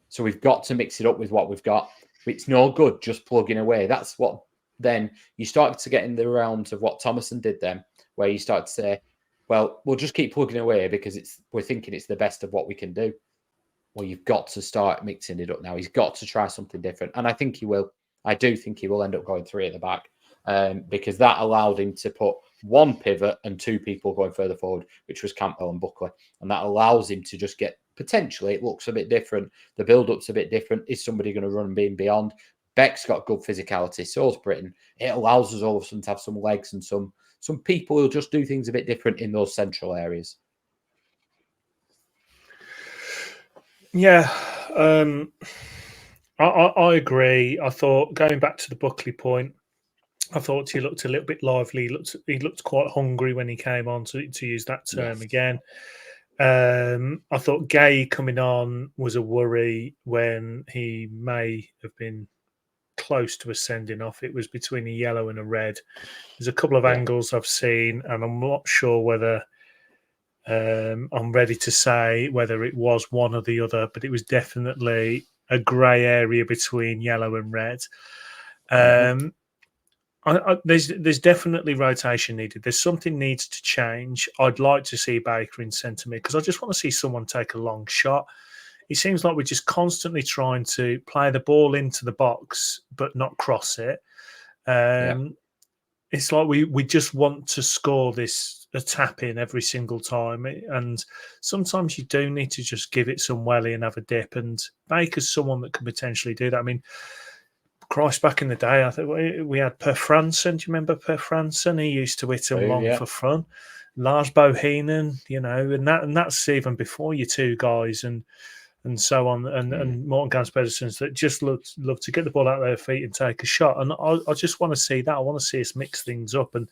So we've got to mix it up with what we've got. It's no good just plugging away. That's what then you start to get in the realms of what Thomason did then, where you start to say, well, we'll just keep plugging away because we're thinking it's the best of what we can do. Well, you've got to start mixing it up now. He's got to try something different. And I think he will. I do think he will end up going 3 at the back because that allowed him to put 1 pivot and 2 people going further forward, which was Campbell and Buckley. And that allows him to just get, potentially, it looks a bit different. The build-up's a bit different. Is somebody going to run and be beyond? Beck's got good physicality. So's Britton. It allows us all of a sudden to have some legs and some people who'll just do things a bit different in those central areas. Yeah, I agree. I thought, going back to the Buckley point, I thought he looked a little bit lively. He looked quite hungry when he came on, to use that term again. I thought Gay coming on was a worry when he may have been close to a sending off. It was between a yellow and a red. There's a couple of angles I've seen, and I'm not sure whether I'm ready to say whether it was one or the other, but it was definitely a grey area between yellow and red. There's definitely rotation needed. There's something needs to change. I'd like to see Baker in centre mid because I just want to see someone take a long shot. It seems like we're just constantly trying to play the ball into the box but not cross it. It's like we just want to score a tap in every single time, and sometimes you do need to just give it some welly and have a dip. And Baker's someone that can potentially do that. I mean, Christ, back in the day, I think we had Per Franson. Do you remember Per Franson? He used to hit them long for fun. Lars Bohinen, and that's even before you 2 guys and so on, and Morten Gans Pedersens that just love to get the ball out of their feet and take a shot. And I just want to see that. I want to see us mix things up. And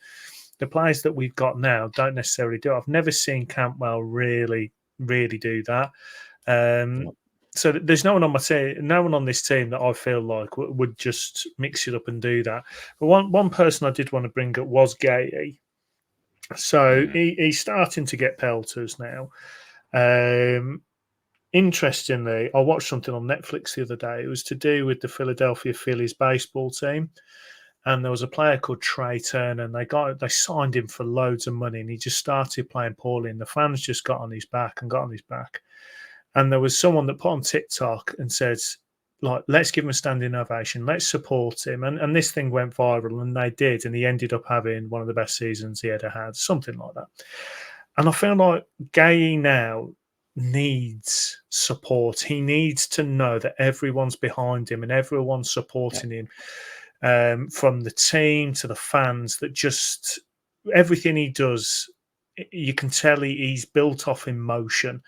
the players that we've got now don't necessarily do it. I've never seen Campbell really, really do that. So there's no one on this team that I feel like would just mix it up and do that. But one person I did want to bring up was Gay. So he's starting to get pelters now. Interestingly, I watched something on Netflix the other day. It was to do with the Philadelphia Phillies baseball team. And there was a player called Trey Turner, and they signed him for loads of money, and he just started playing poorly, and the fans just got on his back. And there was someone that put on TikTok and said, like, let's give him a standing ovation, let's support him. And this thing went viral, and they did, and he ended up having one of the best seasons he ever had, something like that. And I feel like Gay now needs support. He needs to know that everyone's behind him and everyone's supporting him, from the team to the fans, that just everything he does, you can tell he's built off emotion.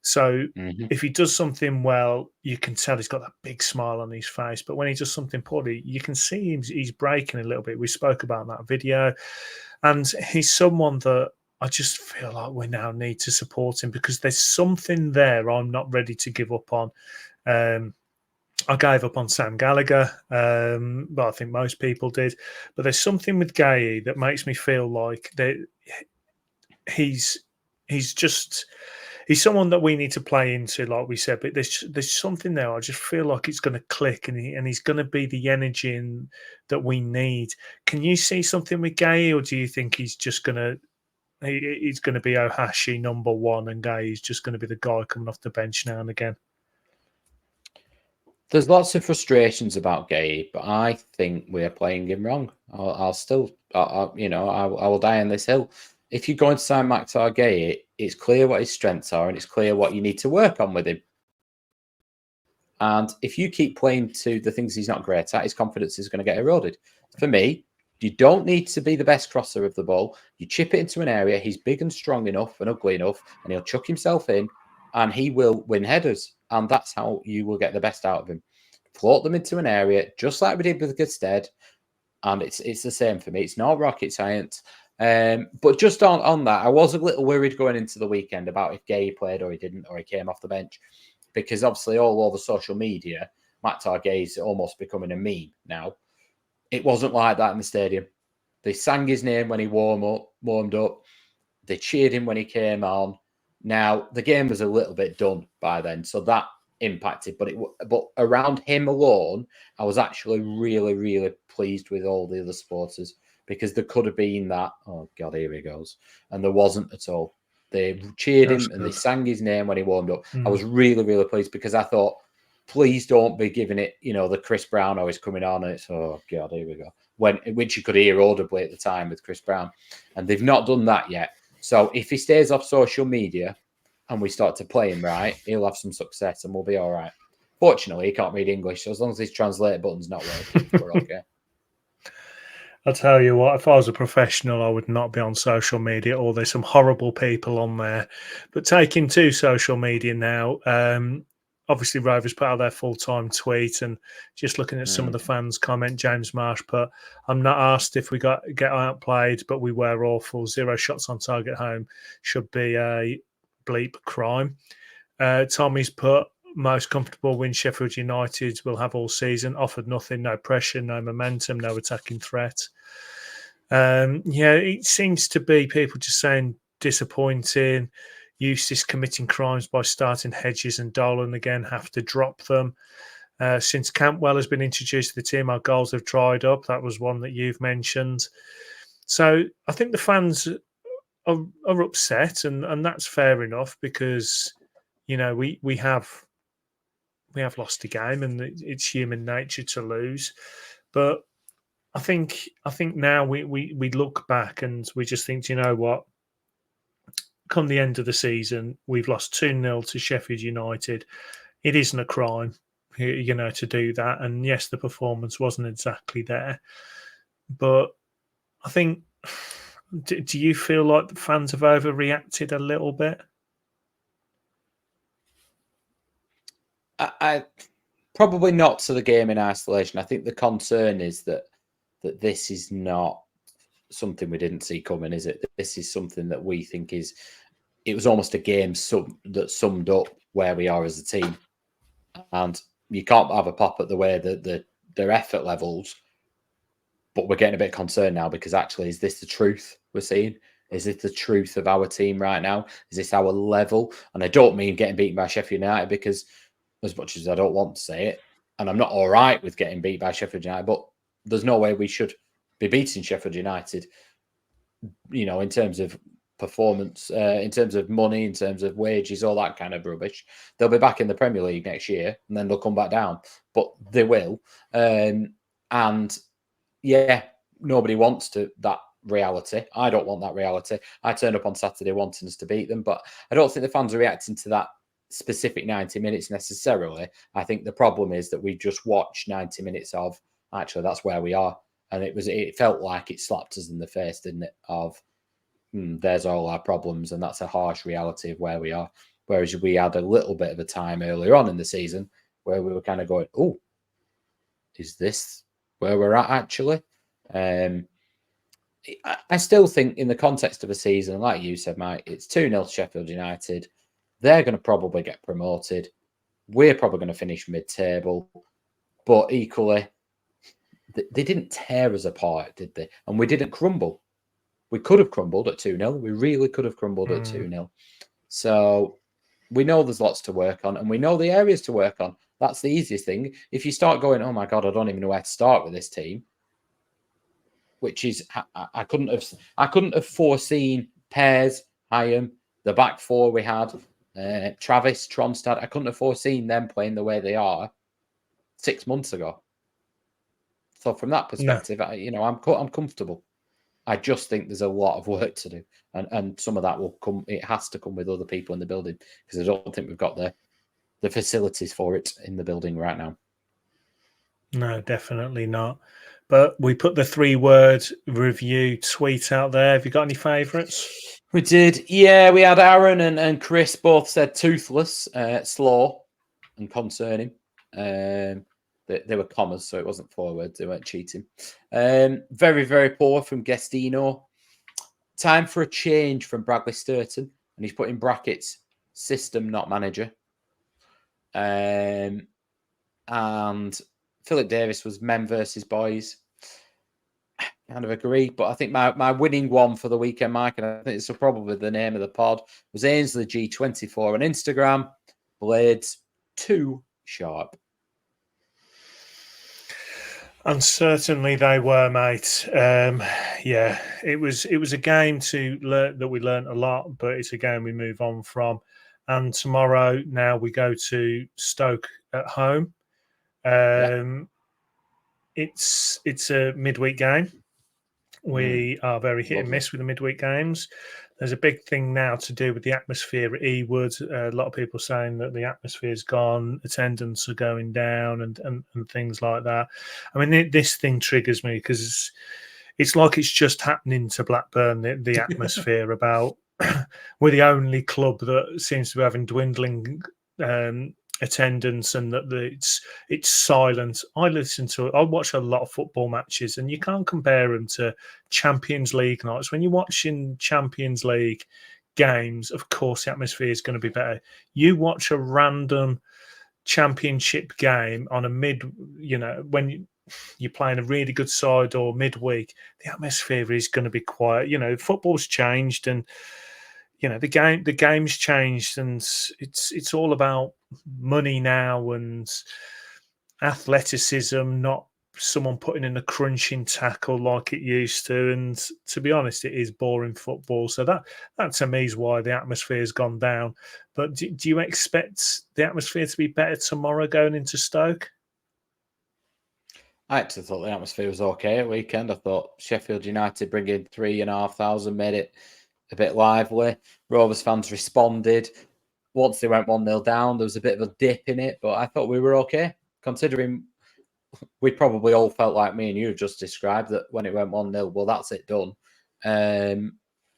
So if he does something well, you can tell he's got that big smile on his face. But when he does something poorly, you can see he's breaking a little bit. We spoke about that video. And he's someone that I just feel like we now need to support him, because there's something there I'm not ready to give up on. I gave up on Sam Gallagher, but I think most people did. But there's something with Gay that makes me feel like that he's someone that we need to play into, like we said. But there's something there. I just feel like it's going to click, and he's going to be the energy that we need. Can you see something with Gay, or do you think he's just going to? He's going to be Ohashi number one, and Gay is just going to be the guy coming off the bench now and again. There's lots of frustrations about Gay, but I think we're playing him wrong. I will die on this hill. If you're going to sign Max Gay, it's clear what his strengths are, and it's clear what you need to work on with him. And if you keep playing to the things he's not great at, his confidence is going to get eroded. For me, you don't need to be the best crosser of the ball. You chip it into an area. He's big and strong enough and ugly enough, and he'll chuck himself in, and he will win headers. And that's how you will get the best out of him. Float them into an area, just like we did with Gusted. And it's the same for me. It's not rocket science. But just on that, I was a little worried going into the weekend about if Gay played or he didn't, or he came off the bench. Because obviously all over social media, Matt Targay is almost becoming a meme now. It wasn't like that in the stadium. They sang his name when he warmed up. They cheered him when he came on. Now, the game was a little bit done by then, so that impacted. But around him alone, I was actually really, really pleased with all the other supporters, because there could have been that, oh God, here he goes. And there wasn't at all. They cheered him and they sang his name when he warmed up. I was really, really pleased, because I thought, please don't be giving it, the Chris Brown always coming on, and it's, oh God, here we go. Which you could hear audibly at the time with Chris Brown. And they've not done that yet. So if he stays off social media and we start to play him right, he'll have some success and we'll be all right. Fortunately, he can't read English, so as long as his translator button's not working, we're okay. I'll tell you what, if I was a professional, I would not be on social media, or there's some horrible people on there. But taking to social media now, obviously Rovers put out their full-time tweet, and just looking at some of the fans' comment, James Marsh put, I'm not asked if we get outplayed, but we were awful. 0 shots on target home should be a bleep crime. Tommy's put, most comfortable win Sheffield United will have all season. Offered nothing, no pressure, no momentum, no attacking threat. It seems to be people just saying disappointing. Eustace committing crimes by starting Hedges and Dolan again, have to drop them. Since Campbell has been introduced to the team, our goals have dried up. That was one that you've mentioned. So I think the fans are upset, and that's fair enough, because we have lost a game, and it's human nature to lose. But I think now we look back and we just think, you know what? Come the end of the season, we've lost 2-0 to Sheffield United. It isn't a crime, to do that. And yes, the performance wasn't exactly there. But I think, do you feel like the fans have overreacted a little bit? I probably not to the game in isolation. I think the concern is that this is not something we didn't see coming, is it? This is something that we think it was almost a game that summed up where we are as a team. And you can't have a pop at the way that their effort levels, but we're getting a bit concerned now, because actually, is this the truth we're seeing? Is it the truth of our team right now? Is this our level? And I don't mean getting beaten by Sheffield United, because as much as I don't want to say it, and I'm not all right with getting beat by Sheffield United, but there's no way we should be beating Sheffield United, in terms of performance, in terms of money, in terms of wages, all that kind of rubbish. They'll be back in the Premier League next year, and then they'll come back down. But they will. And yeah, nobody wants that reality. I don't want that reality. I turned up on Saturday wanting us to beat them, but I don't think the fans are reacting to that specific 90 minutes necessarily. I think the problem is that we just watched 90 minutes of, actually, that's where we are. And it felt like it slapped us in the face, didn't it? Of there's all our problems, and that's a harsh reality of where we are. Whereas we had a little bit of a time earlier on in the season where we were kind of going, oh, is this where we're at actually? I still think in the context of a season, like you said, Mike, it's 2-0 to Sheffield United. They're going to probably get promoted. We're probably going to finish mid-table. But equally, they didn't tear us apart, did they? And we didn't crumble. We could have crumbled at 2-0. We really could have crumbled at 2-0. So we know there's lots to work on, and we know the areas to work on. That's the easiest thing. If you start going, oh my God, I don't even know where to start with this team, which is I couldn't have foreseen Pears, Hyam, the back four we had, Travis, Tronstad. I couldn't have foreseen them playing the way they are 6 months ago. So from that perspective, I'm comfortable. I just think there's a lot of work to do, and some of that will come. It has to come with other people in the building, because I don't think we've got the facilities for it in the building right now. No, definitely not. But we put the 3-word review tweet out there. Have you got any favourites? We did. Yeah, we had Aaron and Chris both said toothless, slow, and concerning. They were commas, so it wasn't 4 words. They weren't cheating. Very, very poor from Gestino. Time for a change from Bradley Sturton. And he's put in brackets, system, not manager. And Philip Davis was men versus boys. Kind of agree, but I think my winning one for the weekend, Mike, and I think it's probably the name of the pod, was Ainsley G24 on Instagram. Blades too sharp. And certainly they were, mate. Yeah, it was a game to learn that we learnt a lot, but it's a game we move on from. And tomorrow, now we go to Stoke at home. It's a midweek game. We are very hit and miss with the midweek games. There's a big thing now to do with the atmosphere at Ewood. A lot of people saying that the atmosphere's gone, attendance are going down, and things like that. I mean, this thing triggers me because it's like it's just happening to Blackburn. The atmosphere about we're the only club that seems to be having dwindling attendance, and that it's silent. I watch a lot of football matches, and you can't compare them to Champions League nights. When you're watching Champions League games, of course the atmosphere is going to be better. You watch a random championship game on a when you're playing a really good side or midweek, the atmosphere is going to be quiet. Football's changed, and the game's changed, and it's all about money now and athleticism, not someone putting in a crunching tackle like it used to. And to be honest, it is boring football. So that to me is why the atmosphere has gone down. But do you expect the atmosphere to be better tomorrow going into Stoke? I actually thought the atmosphere was okay at weekend. I thought Sheffield United bringing 3,500 made it a bit lively. Rovers fans responded. Once they went 1-0 down, there was a bit of a dip in it, but I thought we were okay, considering we probably all felt like me and you just described, that when it went 1-0, well, that's it, done.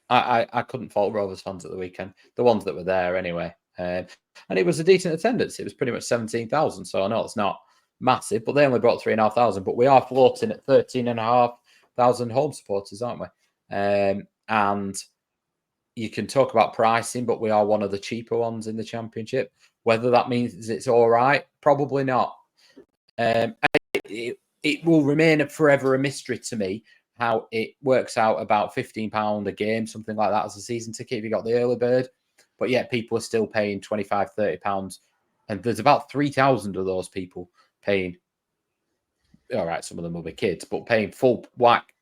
I couldn't fault Rovers fans at the weekend, the ones that were there anyway. And it was a decent attendance. It was pretty much 17,000, so I know it's not massive, but they only brought 3,500. But we are floating at 13,500 home supporters, aren't we? And you can talk about pricing, but we are one of the cheaper ones in the Championship. Whether that means it's all right, probably not. It will remain forever a mystery to me how it works out about £15 a game, something like that, as a season ticket if you got the early bird. But yet people are still paying £25, £30. And there's about 3,000 of those people paying, all right, some of them will be kids, but paying full whack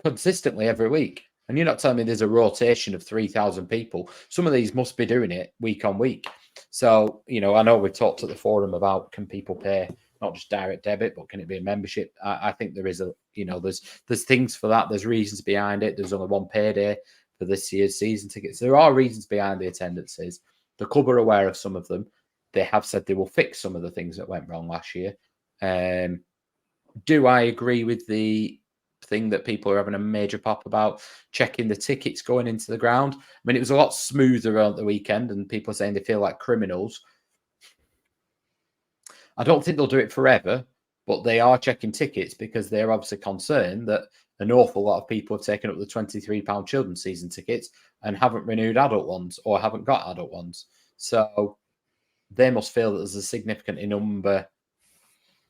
consistently every week. And you're not telling me there's a rotation of 3,000 people. Some of these must be doing it week on week. So, I know we've talked at the forum about, can people pay not just direct debit, but can it be a membership? I think there is there's things for that. There's reasons behind it. There's only one payday for this year's season tickets. There are reasons behind the attendances. The club are aware of some of them. They have said they will fix some of the things that went wrong last year. Do I agree with the thing that people are having a major pop about, checking the tickets going into the ground. I mean, it was a lot smoother on the weekend, and people are saying they feel like criminals. I don't think they'll do it forever, but they are checking tickets because they're obviously concerned that an awful lot of people have taken up the £23 children's season tickets and haven't renewed adult ones or haven't got adult ones. So they must feel that there's a significant number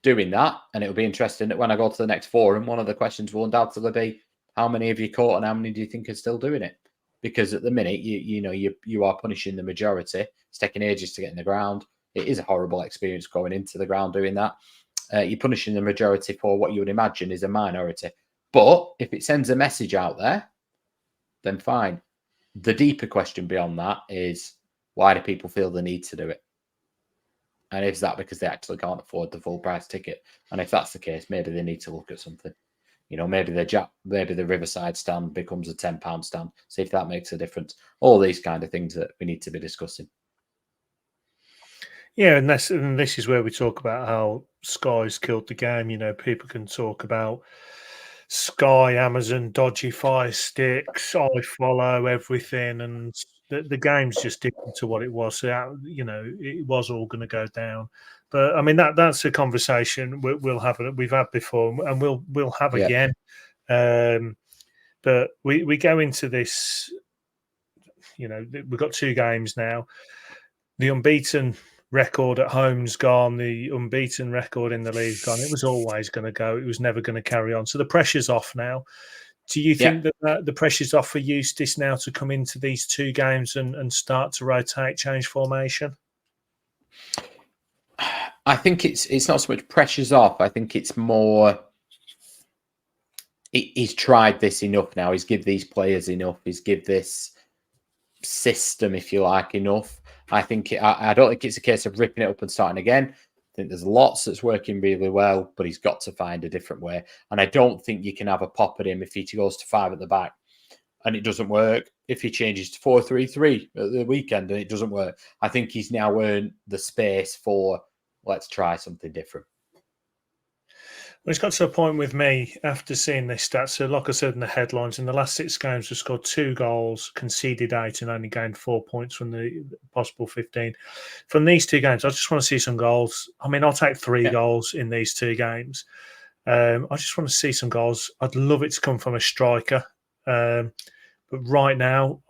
doing that. And it'll be interesting that when I go to the next forum, one of the questions will undoubtedly be, how many have you caught and how many do you think are still doing it? Because at the minute, you are punishing the majority. It's taking ages to get in the ground. It is a horrible experience going into the ground doing that. You're punishing the majority for what you would imagine is a minority. But if it sends a message out there, then fine. The deeper question beyond that is, why do people feel the need to do it? And is that because they actually can't afford the full price ticket? And if that's the case, maybe they need to look at something. Maybe the Riverside stand becomes a £10 stand. See if that makes a difference. All these kind of things that we need to be discussing. Yeah, and this is where we talk about how Sky's killed the game. People can talk about Sky, Amazon, dodgy Fire Sticks, I follow everything, and the game's just different to what it was. So, it was all going to go down. But I mean, that's a conversation we'll have. We've had before, and we'll have again. But we go into this. We've got 2 games now. The unbeaten record at home's gone. The unbeaten record in the league's gone. It was always going to go. It was never going to carry on. So the pressure's off now. Do you think that the pressure's off for Eustace now to come into these 2 games and start to rotate, change formation? I think it's not so much pressure's off. I think it's more he's tried this enough now. He's give these players enough. He's give this system, if you like, enough. I don't think it's a case of ripping it up and starting again. I think there's lots that's working really well, but he's got to find a different way. And I don't think you can have a pop at him if he goes to 5 at the back and it doesn't work. If he changes to 4-3-3 at the weekend and it doesn't work, I think he's now earned the space for, let's try something different. Well, it's got to a point with me after seeing this stat. So, like I said in the headlines, in the last 6 games, we've scored 2 goals, conceded 8, and only gained 4 points from the possible 15. From these 2 games, I just want to see some goals. I mean, I'll take 3 goals in these 2 games. I just want to see some goals. I'd love it to come from a striker. But right now,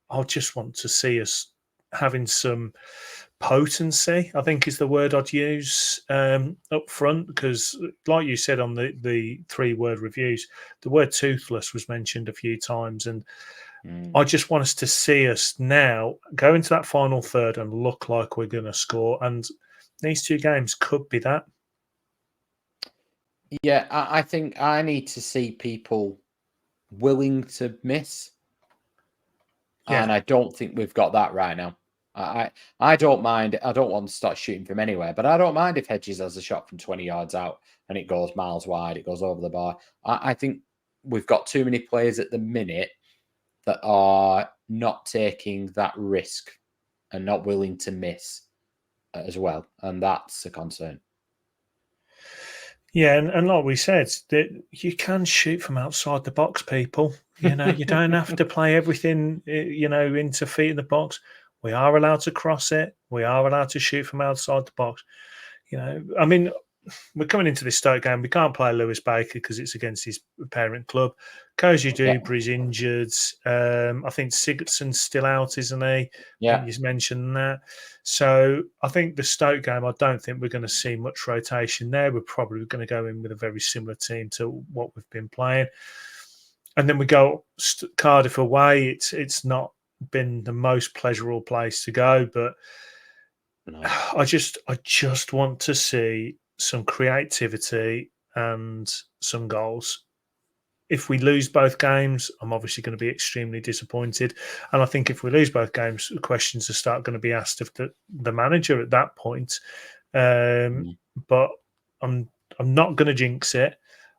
I just want to see us having some potency, I think is the word I'd use up front, because like you said on the 3-word reviews, the word toothless was mentioned a few times, and I just want us to see us now go into that final third and look like we're going to score, and these 2 games could be that. Yeah, I think I need to see people willing to miss, and I don't think we've got that right now. I don't mind. I don't want to start shooting from anywhere, but I don't mind if Hedges has a shot from 20 yards out and it goes miles wide, it goes over the bar. I think we've got too many players at the minute that are not taking that risk and not willing to miss as well, and that's a concern. Yeah, and like we said, that you can shoot from outside the box, people. You don't have to play everything, into feet in the box. We are allowed to cross it. We are allowed to shoot from outside the box. I mean, we're coming into this Stoke game. We can't play Lewis Baker because it's against his parent club. Koji Dubri's injured. I think Sigurdsson's still out, isn't he? Yeah. You mentioned that. So I think the Stoke game, I don't think we're going to see much rotation there. We're probably going to go in with a very similar team to what we've been playing. And then we go Cardiff away. It's not been the most pleasurable place to go, but I just want to see some creativity and some goals. If we lose both games, I'm obviously going to be extremely disappointed, and I think if we lose both games, questions are going to be asked of the manager at that point. But I'm not going to jinx it.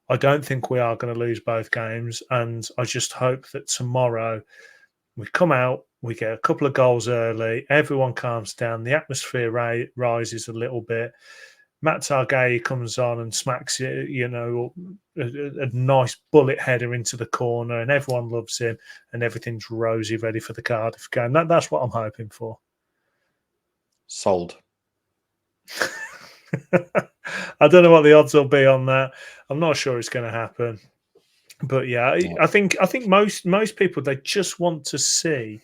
I don't think we are going to lose both games, and I just hope that tomorrow we come out, we get a couple of goals early, everyone calms down, the atmosphere rises a little bit. Matt Targay comes on and smacks it, a nice bullet header into the corner, and everyone loves him, and everything's rosy, ready for the Cardiff game. That's what I'm hoping for. Sold. I don't know what the odds will be on that. I'm not sure it's going to happen, but yeah, I think most people, they just want to see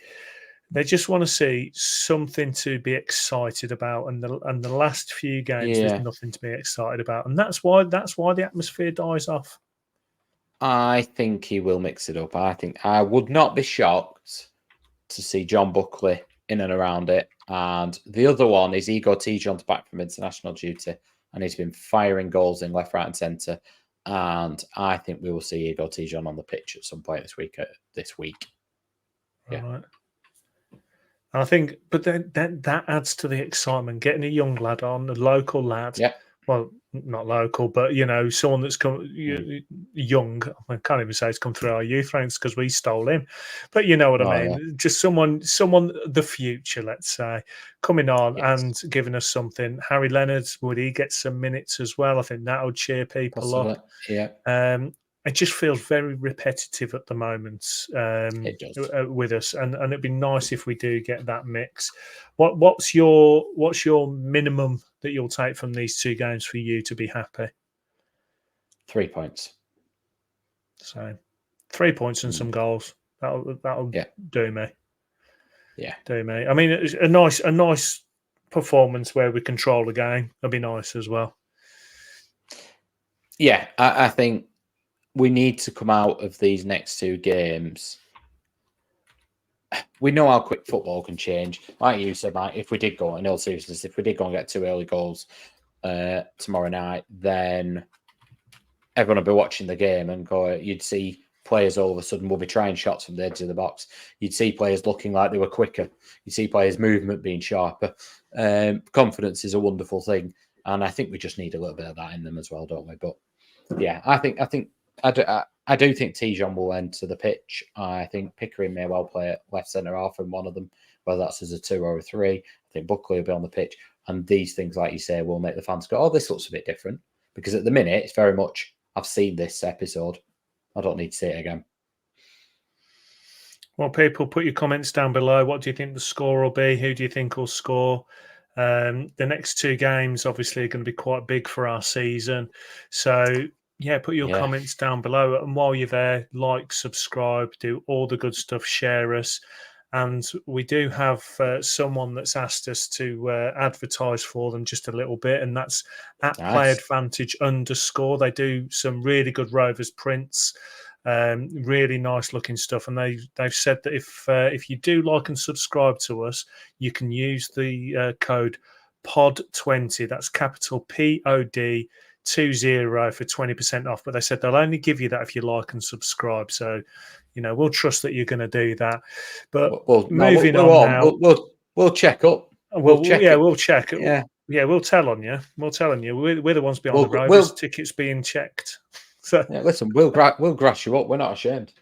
something to be excited about, and the last few games there's nothing to be excited about, and that's why the atmosphere dies off. I think he will mix it up. I would not be shocked to see John Buckley in and around it. And the other one is Igor Tijon's back from international duty, and he's been firing goals in left, right, and centre. And I think we will see Igor Tijon on the pitch at some point this week. Yeah. Right. I think, but then that adds to the excitement. Getting a young lad on, a local lad. Yeah. Well, not local, but someone that's come young. I can't even say it's come through our youth ranks because we stole him, but you know what I mean. Yeah. Just someone, the future, let's say, coming on and giving us something. Harry Leonard, would he get some minutes as well? I think that would cheer people up. Yeah. It just feels very repetitive at the moment with us, and it'd be nice if we do get that mix. What's your minimum that you'll take from these two games for you to be happy? 3 points. So 3 points and some goals. That'll do me. Yeah, do me. I mean, it's a nice performance where we control the game. That'd be nice as well. Yeah, I think we need to come out of these next two games. We know how quick football can change. Like you said, Mike, if we did go, in all seriousness, if we did go and get 2 early goals tomorrow night, then everyone will be watching the game and go, you'd see players all of a sudden will be trying shots from the edge of the box. You'd see players looking like they were quicker. You'd see players' movement being sharper. Confidence is a wonderful thing. And I think we just need a little bit of that in them as well, don't we? But yeah, I do think Tijon will enter the pitch. I think Pickering may well play at left centre half in one of them, whether that's as a 2 or a 3. I think Buckley will be on the pitch. And these things, like you say, will make the fans go, oh, this looks a bit different. Because at the minute, it's very much, I've seen this episode. I don't need to see it again. Well, people, put your comments down below. What do you think the score will be? Who do you think will score? The next 2 games, obviously, are going to be quite big for our season. So, yeah, put your comments down below. And while you're there, like, subscribe, do all the good stuff, share us. And we do have someone that's asked us to advertise for them just a little bit, and that's at @playadvantage_. They do some really good Rovers prints, really nice looking stuff. And they've said that if you do like and subscribe to us, you can use the code POD20. That's capital POD 20 for 20% off. But they said they'll only give you that if you like and subscribe. So, we'll trust that you're going to do that. But moving on now, we'll check up. We'll check. Yeah, we'll tell on you. We're the ones behind the Rovers tickets being checked. So listen, we'll grass you up. We're not ashamed.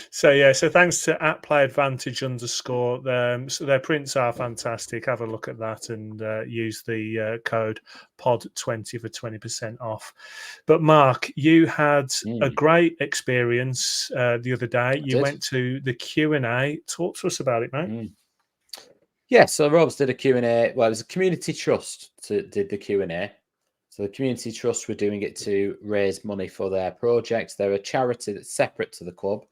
So thanks to @playadvantage_. So their prints are fantastic. Have a look at that and use the code POD20 for 20% off. But Mark, you had a great experience the other day. You went to the Q&A. Talk to us about it, mate. Yeah, so Robs did a Q&A. Well, it was a community trust did the Q&A. So the community trust were doing it to raise money for their projects. They're a charity that's separate to the club,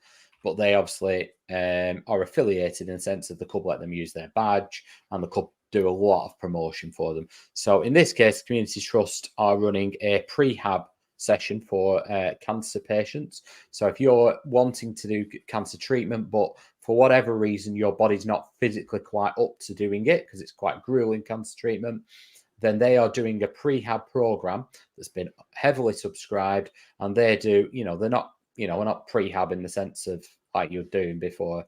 but they obviously are affiliated in the sense that the club let them use their badge and the club do a lot of promotion for them. So in this case, Community Trust are running a prehab session for cancer patients. So if you're wanting to do cancer treatment, but for whatever reason, your body's not physically quite up to doing it because it's quite grueling cancer treatment, then they are doing a prehab program that's been heavily subscribed. And they do, they're not, we're not prehab in the sense of like you're doing before,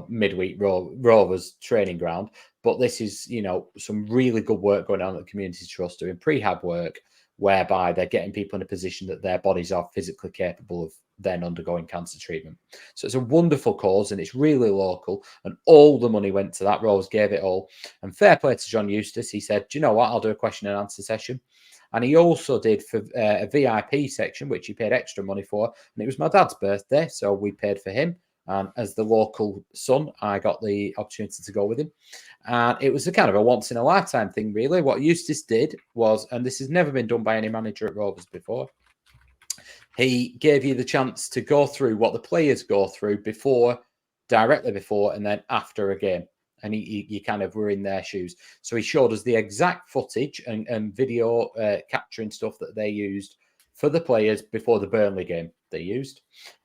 midweek Rovers training ground. But this is, some really good work going on at the Community Trust doing prehab work, whereby they're getting people in a position that their bodies are physically capable then undergoing cancer treatment. So it's a wonderful cause and it's really local, and all the money went to that. Rovers gave it all. And fair play to John Eustace. He said, do you know what? I'll do a question and answer session. And he also did for a VIP section, which he paid extra money for. And it was my dad's birthday, so we paid for him. And as the local son, I got the opportunity to go with him. And it was a kind of a once-in-a-lifetime thing, really. What Eustace did was, and this has never been done by any manager at Rovers before, he gave you the chance to go through what the players go through directly before, and then after a game. And you kind of were in their shoes. So he showed us the exact footage and video capturing stuff that they used for the players before the Burnley game they used.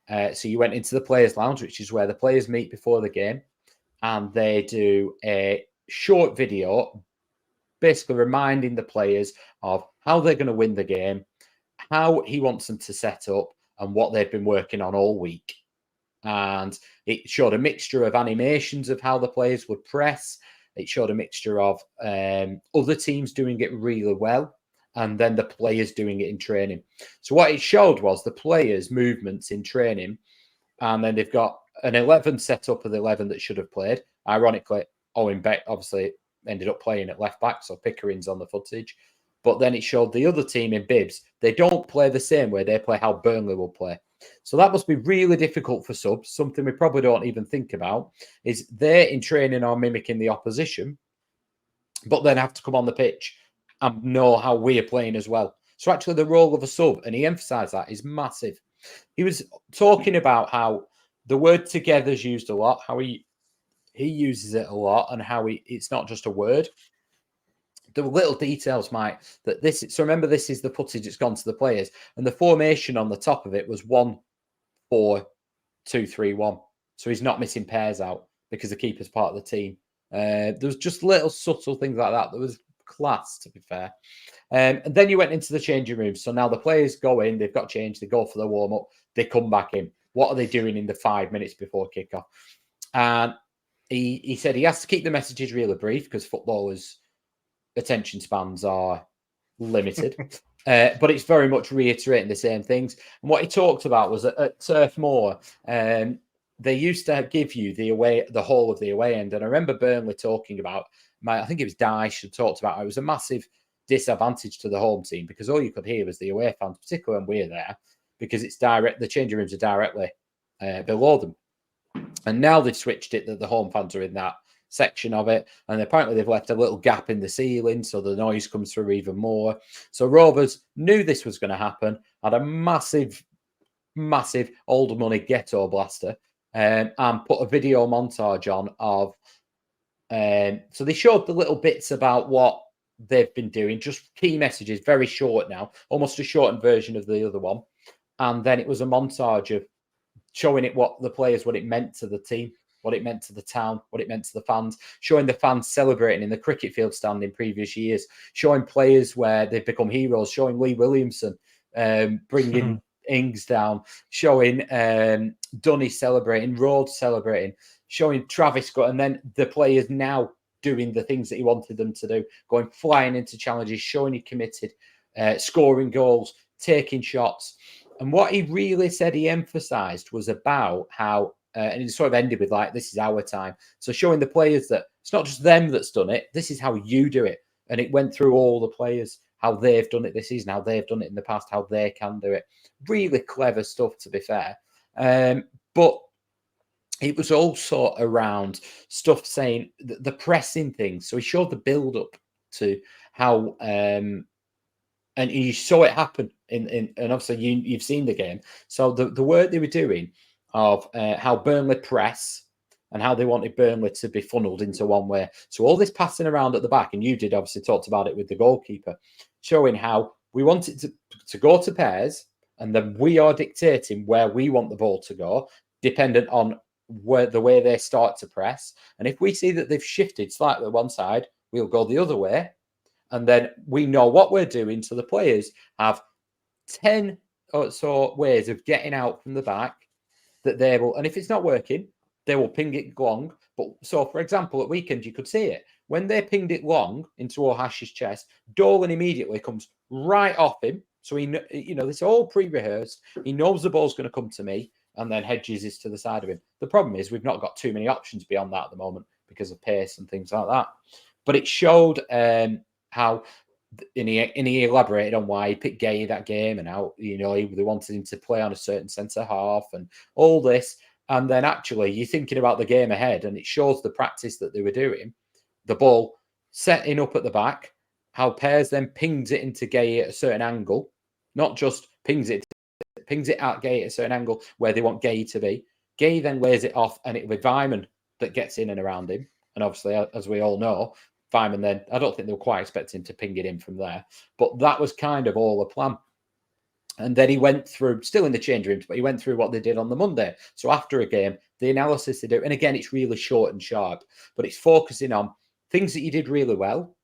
So you went into the players' lounge, which is where the players meet before the game, and they do a short video basically reminding the players of how they're going to win the game, how he wants them to set up, and what they've been working on all week. And it showed a mixture of animations of how the players would press. It showed a mixture of other teams doing it really well, and then the players doing it in training. So what it showed was the players' movements in training, and then they've got an 11 set up of the 11 that should have played. Ironically, Owen Beck obviously ended up playing at left back, so Pickering's on the footage. But then it showed the other team in bibs. They don't play the same way. They play how Burnley will play. So that must be really difficult for subs. Something we probably don't even think about is they're in training or mimicking the opposition, but then have to come on the pitch and know how we are playing as well. So actually the role of a sub, and he emphasised that, is massive. He was talking about how the word together is used a lot, how he uses it a lot, and how it's not just a word. The little details, Mike, that this is, so remember, this is the footage that's gone to the players, and the formation on the top of it was 1-4-2-3-1. So he's not missing Pears out because the keeper's part of the team. There was just little subtle things like that was class, to be fair. And then you went into the changing room. So now the players go in, they've got changed, they go for the warm-up, they come back in. What are they doing in the 5 minutes before kickoff? And he said he has to keep the messages really brief because footballers' attention spans are limited. But it's very much reiterating the same things. And what he talked about was at Turf Moor, they used to give you the whole of the away end. And I remember Burnley talking about, I think it was Dyche who talked about it was a massive disadvantage to the home team because all you could hear was the away fans, particularly when we're there, because it's direct. The changing rooms are directly below them. And now they've switched it that the home fans are in that section of it, and apparently they've left a little gap in the ceiling so the noise comes through even more. So Rovers knew this was going to happen, had a massive old money ghetto blaster, and put a video montage on of so they showed the little bits about what they've been doing, just key messages, very short now, almost a shortened version of the other one. And then it was a montage of showing it what the players, what it meant to the team, what it meant to the town, what it meant to the fans, showing the fans celebrating in the cricket field stand in previous years, showing players where they've become heroes, showing Lee Williamson bringing Ings down, showing Dunny celebrating, Rhodes celebrating, showing Travis got, and then the players now doing the things that he wanted them to do, going flying into challenges, showing he committed, scoring goals, taking shots. And what he really said he emphasised was about how, and it sort of ended with like, this is our time. So showing the players that it's not just them that's done it, this is how you do it. And it went through all the players, how they've done it this season, how they've done it in the past, how they can do it. Really clever stuff, to be fair. But it was also around stuff saying the pressing things. So he showed the build-up to how... and you saw it happen and obviously you've seen the game. So the work they were doing of how Burnley press and how they wanted Burnley to be funneled into one way. So all this passing around at the back, and you did obviously talked about it with the goalkeeper, showing how we want it to go to Pears, and then we are dictating where we want the ball to go, dependent on the way they start to press. And if we see that they've shifted slightly one side, we'll go the other way. And then we know what we're doing. So the players have 10 or so ways of getting out from the back that they will, and if it's not working, they will ping it long. But so, for example, at weekend, you could see it. When they pinged it long into Ohashi's chest, Dolan immediately comes right off him So this is all pre-rehearsed. He knows the ball's going to come to me, and then Hedges is to the side of him. The problem is we've not got too many options beyond that at the moment because of pace and things like that. But it showed how, and he elaborated on why he picked Gay that game and how they wanted him to play on a certain centre half and all this. And then actually you're thinking about the game ahead, and it shows the practice that they were doing. The ball setting up at the back, how Pears then pings it into Gay at a certain angle, not just pings it at Gay at a certain angle where they want Gay to be. Gay then lays it off, and it'll be Vyman that gets in and around him. And obviously, as we all know, Vyman then, I don't think they were quite expecting him to ping it in from there. But that was kind of all the plan. And then he went through, still in the change rooms, but he went through what they did on the Monday. So after a game, the analysis they do, and again, it's really short and sharp, but it's focusing on things that you did really well,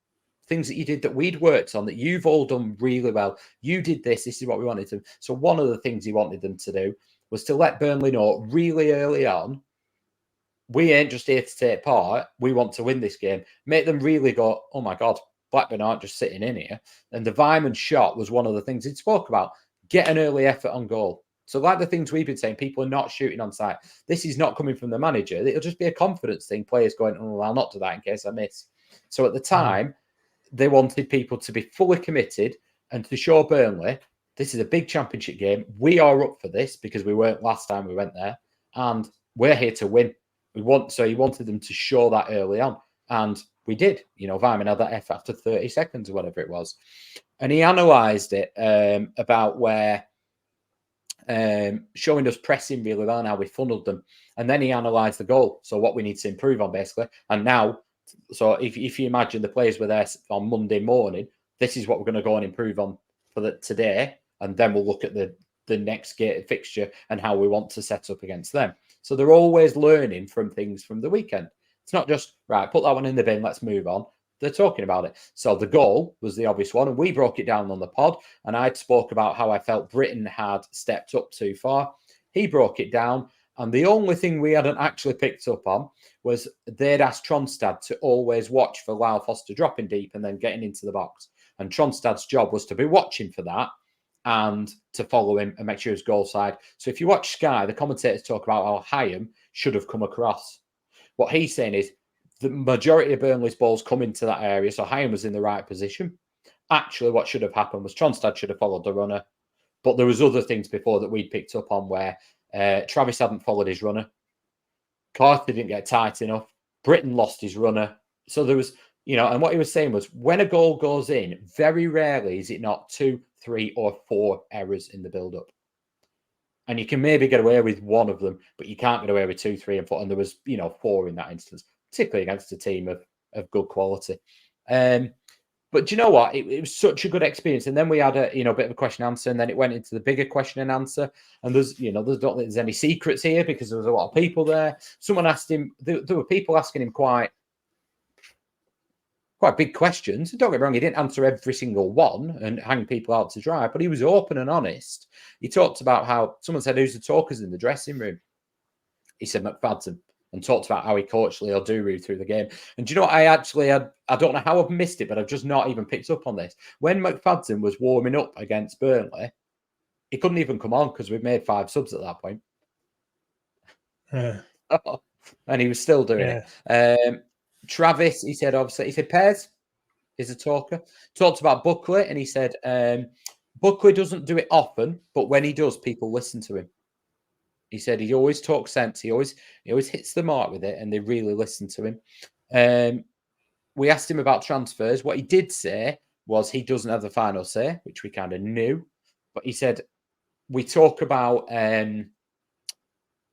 things that you did that we'd worked on, that you've all done really well. You did this is what we wanted to. So one of the things he wanted them to do was to let Burnley know really early on, we ain't just here to take part. We want to win this game. Make them really go, oh my God, Blackburn aren't just sitting in here. And the Vyman shot was one of the things he spoke about. Get an early effort on goal. So like the things we've been saying, people are not shooting on sight. This is not coming from the manager. It'll just be a confidence thing. Players going, oh, I'll not do that in case I miss. So at the time, they wanted people to be fully committed and to show Burnley, this is a big championship game. We are up for this because we weren't last time we went there. And we're here to win. So he wanted them to show that early on. And we did. Vyman had that F after 30 seconds or whatever it was. And he analysed it about where showing us pressing really well and how we funneled them. And then he analysed the goal. So what we need to improve on, basically. And now, so if you imagine the players were there on Monday morning, this is what we're going to go and improve on for today. And then we'll look at the next fixture and how we want to set up against them. So they're always learning from things from the weekend. It's not just, right, put that one in the bin, let's move on. They're talking about it. So the goal was the obvious one, and we broke it down on the pod, and I spoke about how I felt Britain had stepped up too far. He broke it down, and the only thing we hadn't actually picked up on was they'd asked Tronstad to always watch for Lyle Foster dropping deep and then getting into the box. And Tronstad's job was to be watching for that and to follow him and make sure his goal side. So if you watch Sky, the commentators talk about how Hyam should have come across. What he's saying is the majority of Burnley's balls come into that area, so Hyam was in the right position. Actually, what should have happened was Tronstad should have followed the runner. But there was other things before that we'd picked up on where Travis hadn't followed his runner. Carter didn't get tight enough. Britain lost his runner. So there was, and what he was saying was when a goal goes in, very rarely is it not 2, 3 or 4 errors in the build-up. And you can maybe get away with one of them, but you can't get away with 2, 3 and 4. And there was, 4 in that instance, particularly against a team of good quality. But do you know what? It was such a good experience. And then we had a bit of a question and answer, and then it went into the bigger question and answer. And there's don't think there's any secrets here because there was a lot of people there. Someone asked him, there were people asking him quite big questions. Don't get me wrong, he didn't answer every single one and hang people out to dry, but he was open and honest. He talked about how someone said, who's the talkers in the dressing room? He said McFadden, and talked about how he coached Leo Duru through the game. And do you know what? I don't know how I've missed it, but I've just not even picked up on this. When McFadden was warming up against Burnley, he couldn't even come on because we'd made 5 subs at that point. Yeah. And he was still doing it. Travis, he said Pears is a talker. Talked about Buckley, and he said Buckley doesn't do it often, but when he does, people listen to him. He said he always talks sense. He always hits the mark with it, and they really listen to him. We asked him about transfers. What he did say was he doesn't have the final say, which we kind of knew. But he said we talk about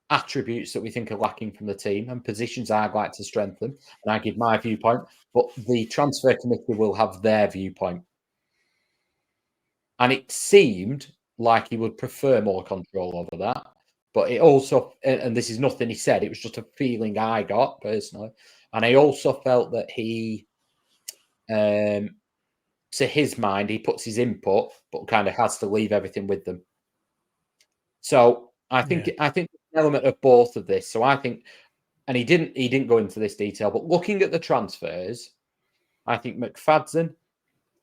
attributes that we think are lacking from the team and positions I'd like to strengthen. And I give my viewpoint, but the transfer committee will have their viewpoint. And it seemed like he would prefer more control over that. But it also, and this is nothing he said, it was just a feeling I got personally. And I also felt that he, to his mind, he puts his input, but kind of has to leave everything with them. So I think an element of both of this. So I think, and he didn't go into this detail, but looking at the transfers, I think McFadden,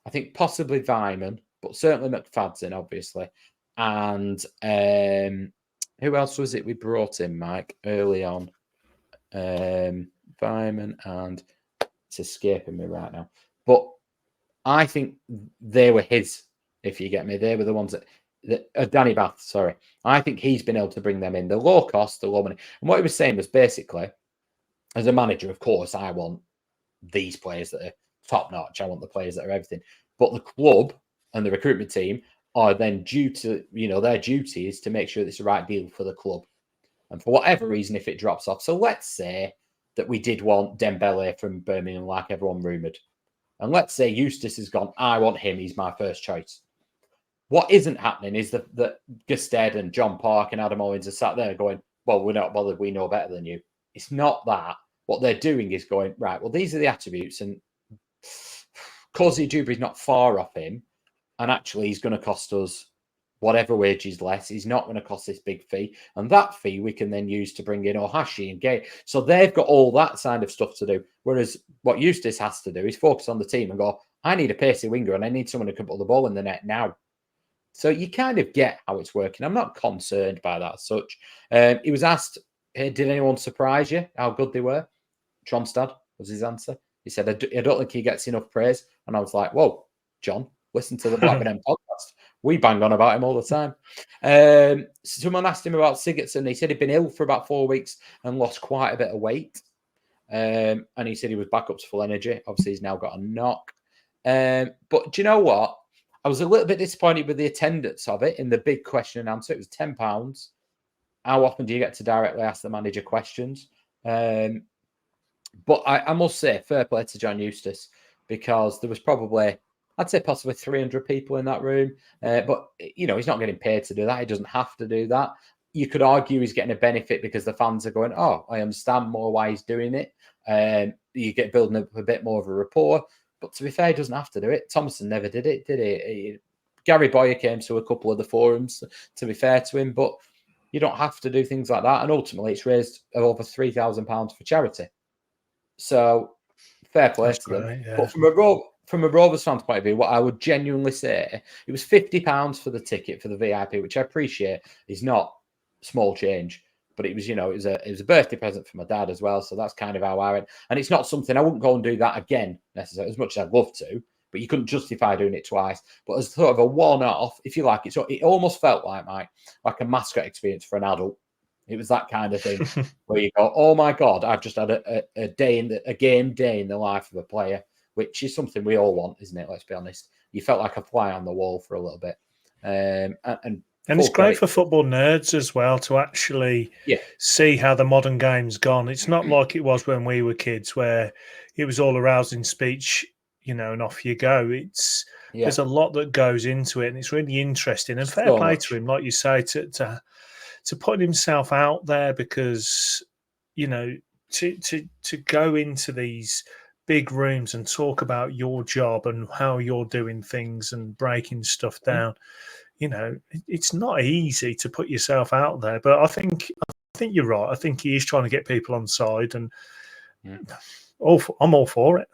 I think possibly Vyman, but certainly McFadden, obviously. And who else was it we brought in, Mike, early on? Fireman, and it's escaping me right now. But I think they were his, if you get me. They were the ones that Danny Bath, sorry. I think he's been able to bring them in. The low cost, the low money. And what he was saying was basically, as a manager, of course, I want these players that are top notch. I want the players that are everything. But the club and the recruitment team are then due to, their duty is to make sure it's the right deal for the club. And for whatever reason, if it drops off. So let's say that we did want Dembele from Birmingham, like everyone rumoured. And let's say Eustace has gone, I want him. He's my first choice. What isn't happening is that Gusted and John Park and Adam Owens are sat there going, well, we're not bothered. We know better than you. It's not that. What they're doing is going, right, well, these are the attributes. And Cozy Dewberry's not far off him. And actually, he's going to cost us whatever wage is less. He's not going to cost this big fee. And that fee we can then use to bring in Ohashi and Gay. So they've got all that kind of stuff to do. Whereas what Eustace has to do is focus on the team and go, I need a pacey winger and I need someone who can put the ball in the net now. So you kind of get how it's working. I'm not concerned by that as such. He was asked, hey, did anyone surprise you how good they were? Tronstad was his answer. He said, I don't think he gets enough praise. And I was like, whoa, John, listen to the Blackburn End podcast. We bang on about him all the time. Someone asked him about Sigurdsson. He said he'd been ill for about 4 weeks and lost quite a bit of weight. And he said he was back up to full energy. Obviously, he's now got a knock. But do you know what? I was a little bit disappointed with the attendance of it in the big question and answer. It was £10. How often do you get to directly ask the manager questions? But I must say, fair play to John Eustace, because there was probably, I'd say possibly 300 people in that room. But, he's not getting paid to do that. He doesn't have to do that. You could argue he's getting a benefit because the fans are going, oh, I understand more why he's doing it. You get building up a bit more of a rapport. But to be fair, he doesn't have to do it. Thomason never did it, did he? Gary Boyer came to a couple of the forums, to be fair to him. But you don't have to do things like that. And ultimately, it's raised over £3,000 for charity. So fair play to them. Yeah. But from a Rovers fan's point of view, what I would genuinely say, it was £50 for the ticket for the VIP, which I appreciate is not small change, but it was, it was a birthday present for my dad as well. So that's kind of how I went. And it's not something I wouldn't go and do that again necessarily, as much as I'd love to, but you couldn't justify doing it twice. But as sort of a one-off, if you like, it almost felt like a mascot experience for an adult. It was that kind of thing where you go, oh my God, I've just had a game day in the life of a player, which is something we all want, isn't it? Let's be honest. You felt like a fly on the wall for a little bit. And it's great for football nerds as well to actually see how the modern game's gone. It's not like it was when we were kids where it was all a rousing speech, and off you go. There's a lot that goes into it, and it's really interesting. And fair play to him, like you say, to put himself out there, because to go into these big rooms and talk about your job and how you're doing things and breaking stuff down, it's not easy to put yourself out there. But I think you're right. I think he is trying to get people on side, and I'm all for it.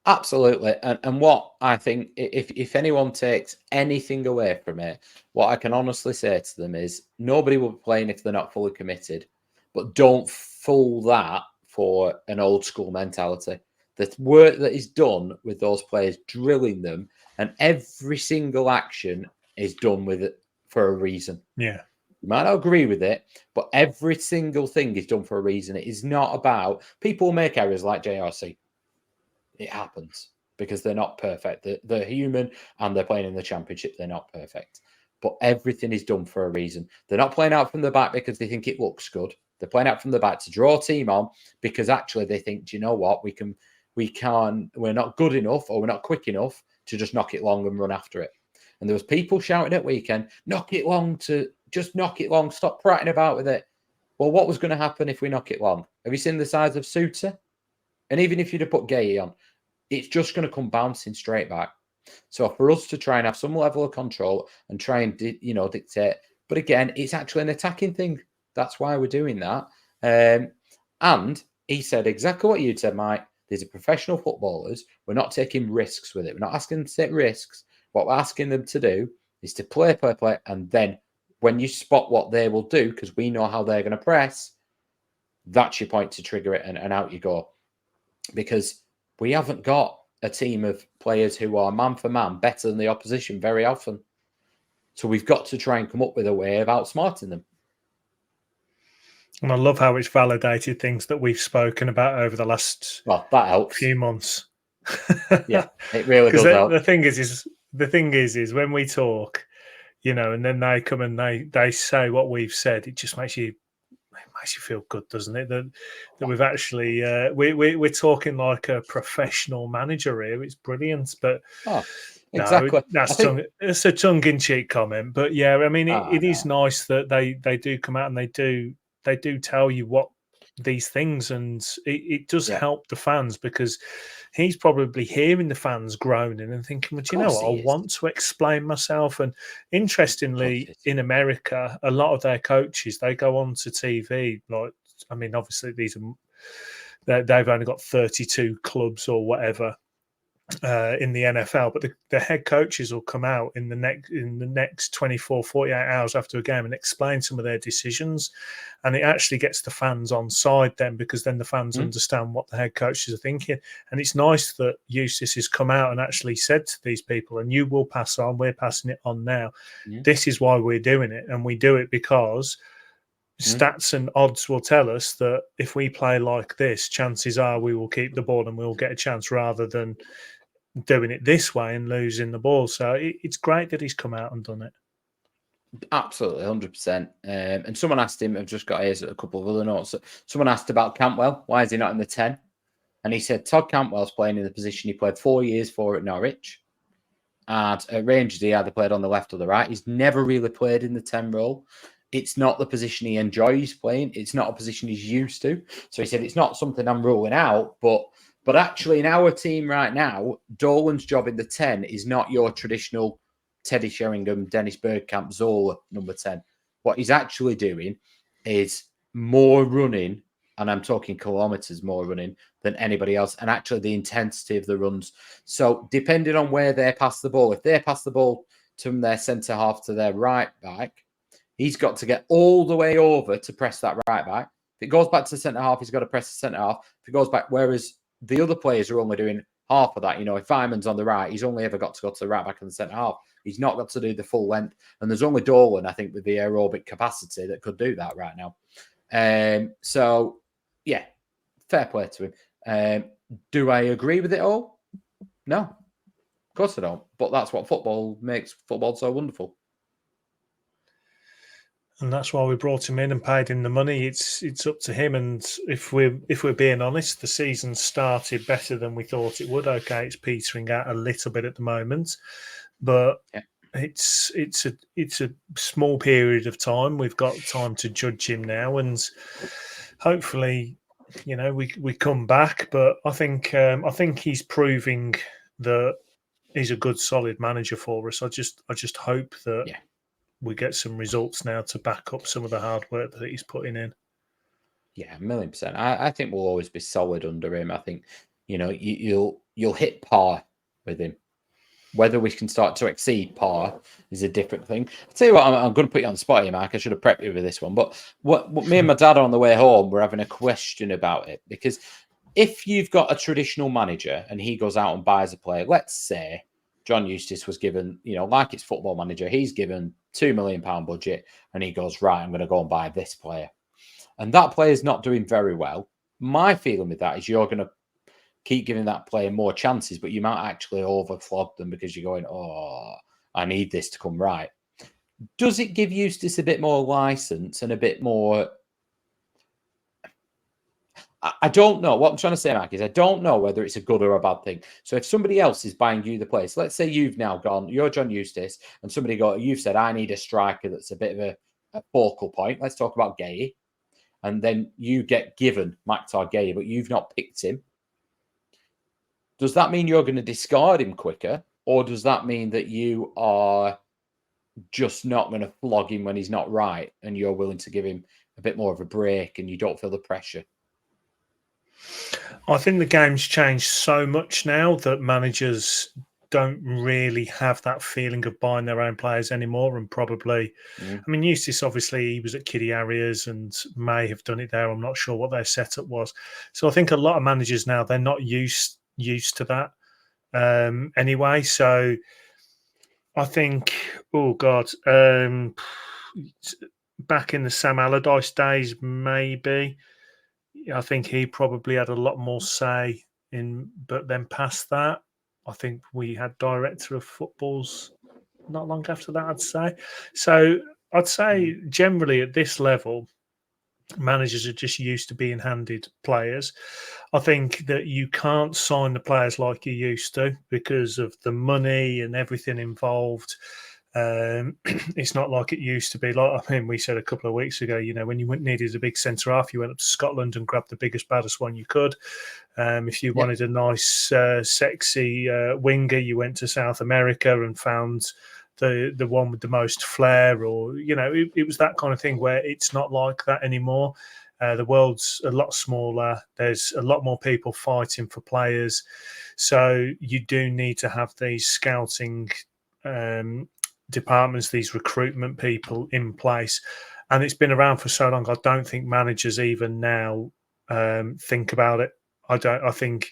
Absolutely. And what I think, if anyone takes anything away from it, what I can honestly say to them is nobody will be playing if they're not fully committed. But don't fool that for an old school mentality. The work that is done with those players, drilling them, and every single action is done with it for a reason. Yeah. You might not agree with it, but every single thing is done for a reason. It is not about people make errors like JRC. It happens because they're not perfect. They're human and they're playing in the championship. They're not perfect. But everything is done for a reason. They're not playing out from the back because they think it looks good. They're playing out from the back to draw a team on because actually they think, do you know what? We're not good enough or we're not quick enough to just knock it long and run after it. And there was people shouting at weekend, knock it long, stop prattling about with it. Well, what was going to happen if we knock it long? Have you seen the size of Suter? And even if you'd have put Gay on, it's just going to come bouncing straight back. So for us to try and have some level of control and try and, dictate. But again, it's actually an attacking thing. That's why we're doing that. And he said exactly what you'd said, Mike. These are professional footballers. We're not taking risks with it. We're not asking them to take risks. What we're asking them to do is to play, and then when you spot what they will do, because we know how they're going to press, that's your point to trigger it, and out you go. Because we haven't got a team of players who are man for man better than the opposition very often. So we've got to try and come up with a way of outsmarting them. And I love how it's validated things that we've spoken about over the last that helps. Few months. Yeah, it really does help. The thing is when we talk, and then they come and they say what we've said, it just makes you feel good, doesn't it? That we've actually we're talking like a professional manager here. It's brilliant, but exactly. No, it's a tongue-in-cheek comment, but yeah, I mean, it is nice that they do come out and they do tell you what these things, and it does help the fans, because he's probably hearing the fans groaning and thinking, well, do you know what? I want to explain myself. And interestingly, in America, a lot of their coaches, they go on to TV. Like, I mean, obviously they've only got 32 clubs or whatever in the NFL, but the head coaches will come out in the next 24, 48 hours after a game and explain some of their decisions, and it actually gets the fans on side then, because then the fans understand what the head coaches are thinking. And it's nice that Eustace has come out and actually said to these people, and you will pass on, we're passing it on now. This is why we're doing it, and we do it because stats and odds will tell us that if we play like this, chances are we will keep the ball and we'll get a chance, rather than doing it this way and losing the ball. So it's great that he's come out and done it. Absolutely, 100%. And someone asked him, I've just got here a couple of other notes. Someone asked about Cantwell. Why is he not in the 10? And he said Todd Cantwell's playing in the position he played 4 years for at Norwich. And at Rangers, he either played on the left or the right. He's never really played in the 10 role. It's not the position he enjoys playing. It's not a position he's used to. So he said, it's not something I'm ruling out, but actually, in our team right now, Dolan's job in the 10 is not your traditional Teddy Sheringham, Dennis Bergkamp, Zola number 10. What he's actually doing is more running, and I'm talking kilometres more running than anybody else, and actually the intensity of the runs. So depending on where they pass the ball, if they pass the ball from their centre half to their right back, he's got to get all the way over to press that right back. If it goes back to the centre half, he's got to press the centre half. If it goes back, whereas the other players are only doing half of that. If Fireman's on the right, he's only ever got to go to the right back and the centre half. He's not got to do the full length. And there's only Dolan, I think, with the aerobic capacity that could do that right now. So, yeah, fair play to him. Do I agree with it all? No, of course I don't. But that's what football makes football so wonderful. And that's why we brought him in and paid him the money. It's up to him. And if we're being honest, the season started better than we thought it would. Okay, it's petering out a little bit at the moment, but it's a small period of time. We've got time to judge him now, and hopefully, we come back. But I think he's proving that he's a good, solid manager for us. I just hope that. Yeah. We get some results now to back up some of the hard work that he's putting in. Yeah, 1,000,000%. I think we'll always be solid under him. I think, you'll hit par with him. Whether we can start to exceed par is a different thing. I'll tell you what, I'm going to put you on the spot here, Mark. I should have prepped you with this one. But what me and my dad on the way home were having a question about it. Because if you've got a traditional manager and he goes out and buys a player, let's say John Eustace was given, like it's Football Manager, he's given £2 million budget and he goes, right, I'm going to go and buy this player. And that player is not doing very well. My feeling with that is you're going to keep giving that player more chances, but you might actually overflog them because you're going, oh, I need this to come right. Does it give Eustace a bit more license and a bit more... I don't know. What I'm trying to say, Mark, is I don't know whether it's a good or a bad thing. So if somebody else is buying you the place, let's say you've now gone, you're John Eustace, and you've said, I need a striker that's a bit of a focal point. Let's talk about Gay. And then you get given Maktar Gay, but you've not picked him. Does that mean you're going to discard him quicker? Or does that mean that you are just not going to flog him when he's not right and you're willing to give him a bit more of a break and you don't feel the pressure? I think the game's changed so much now that managers don't really have that feeling of buying their own players anymore. And probably, I mean, Eustace, obviously, he was at Kiddie Harriers and may have done it there. I'm not sure what their setup was. So I think a lot of managers now, they're not used to that anyway. So I think, oh God, back in the Sam Allardyce days, maybe, I think he probably had a lot more say in, but then past that, I think we had director of footballs not long after that, I'd say. So I'd say generally at this level, managers are just used to being handed players. I think that you can't sign the players like you used to because of the money and everything involved. It's not like it used to be. Like, I mean, we said a couple of weeks ago, you know, when you needed a big centre half, you went up to Scotland and grabbed the biggest, baddest one you could. If you wanted a nice, sexy winger, you went to South America and found the one with the most flair, or, you know, it was that kind of thing where it's not like that anymore. The world's a lot smaller. There's a lot more people fighting for players. So you do need to have these scouting departments, these recruitment people in place. And it's been around for so long, I don't think managers even now think about it. I think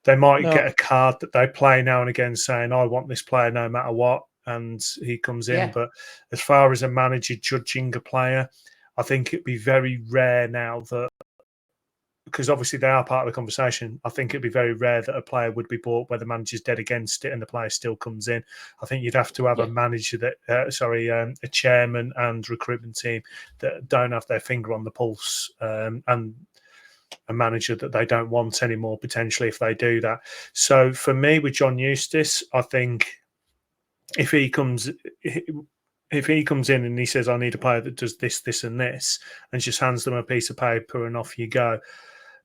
they might get a card that they play now and again saying, I want this player no matter what, and he comes in. Yeah. But as far as a manager judging a player, I think it'd be very rare now that, because obviously they are part of the conversation, I think it'd be very rare that a player would be bought where the manager's dead against it and the player still comes in. I think you'd have to have a manager that, a chairman and recruitment team that don't have their finger on the pulse, and a manager that they don't want anymore, potentially, if they do that. So for me, with John Eustace, I think if he comes in and he says, I need a player that does this, this and this, and just hands them a piece of paper and off you go,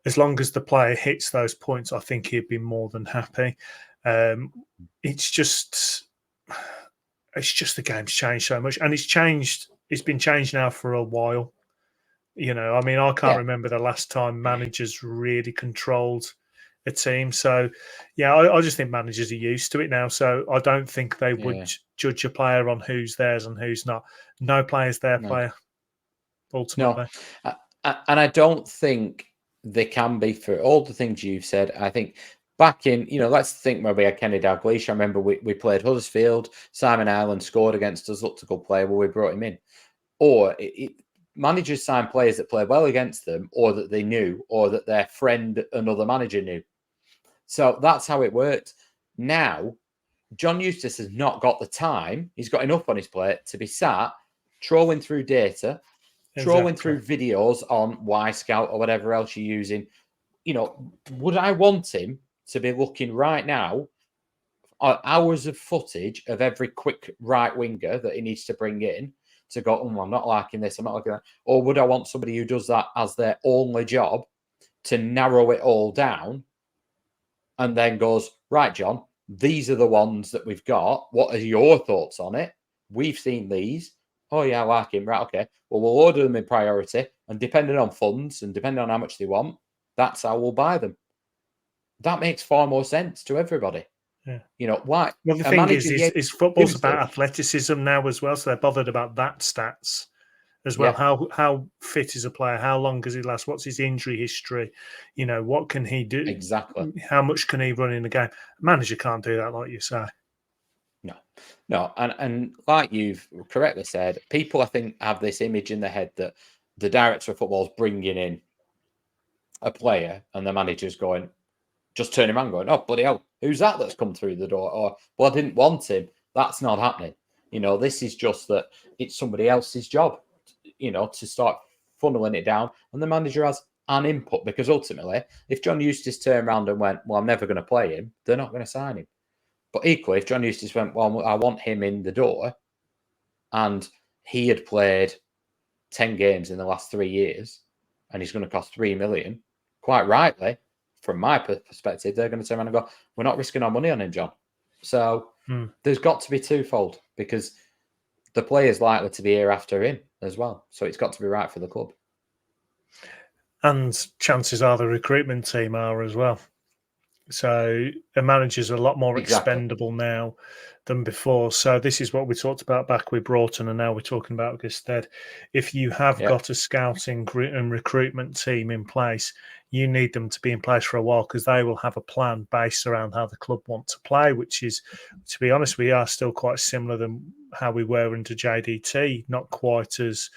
as long as the player hits those points, I think he'd be more than happy. It's just the game's changed so much, and it's been changed now for a while. You know, I mean, I can't remember the last time managers really controlled a team. So, yeah, I just think managers are used to it now. So I don't think they would judge a player on who's theirs and who's not. No player's their player, ultimately. No, and I don't think they can be, for all the things you've said. I think back in, let's think maybe a Kenny Dalglish. I remember we played Huddersfield. Simon Ireland scored against us, looked a good player. Well, we brought him in. Or managers sign players that played well against them, or that they knew, or that their friend, another manager, knew. So that's how it worked. Now, John Eustace has not got the time. He's got enough on his plate to be sat trolling through data, trolling through videos on Y Scout or whatever else you're using. Would I want him to be looking right now at hours of footage of every quick right winger that he needs to bring in to go, I'm not liking this, I'm not liking that? Or would I want somebody who does that as their only job to narrow it all down and then goes, right, John, these are the ones that we've got. What are your thoughts on it? We've seen these. Oh, yeah, I like him. Right, okay. Well, we'll order them in priority. And depending on funds and depending on how much they want, that's how we'll buy them. That makes far more sense to everybody. Yeah. Why? Well, the thing is football's about athleticism now as well. So they're bothered about that stats as well. Yeah. How fit is a player? How long does he last? What's his injury history? What can he do? Exactly. How much can he run in the game? A manager can't do that, like you say. No. And like you've correctly said, people, I think, have this image in their head that the director of football is bringing in a player and the manager's going, just turning around going, oh, bloody hell, who's that's come through the door? Or, well, I didn't want him. That's not happening. This is just that it's somebody else's job, to start funneling it down. And the manager has an input, because ultimately, if John Eustace turned around and went, well, I'm never going to play him, they're not going to sign him. But equally, if John Eustace went, well, I want him in the door, and he had played 10 games in the last 3 years, and he's going to cost $3 million, quite rightly, from my perspective, they're going to turn around and go, we're not risking our money on him, John. So there's got to be twofold, because the player's likely to be here after him as well. So it's got to be right for the club. And chances are the recruitment team are as well. So a manager's a lot more Exactly. expendable now than before. So this is what we talked about back with Broughton, and now we're talking about Gusted. If you have got a scouting and recruitment team in place, you need them to be in place for a while, because they will have a plan based around how the club want to play, which is, to be honest, we are still quite similar than how we were under JDT, not quite as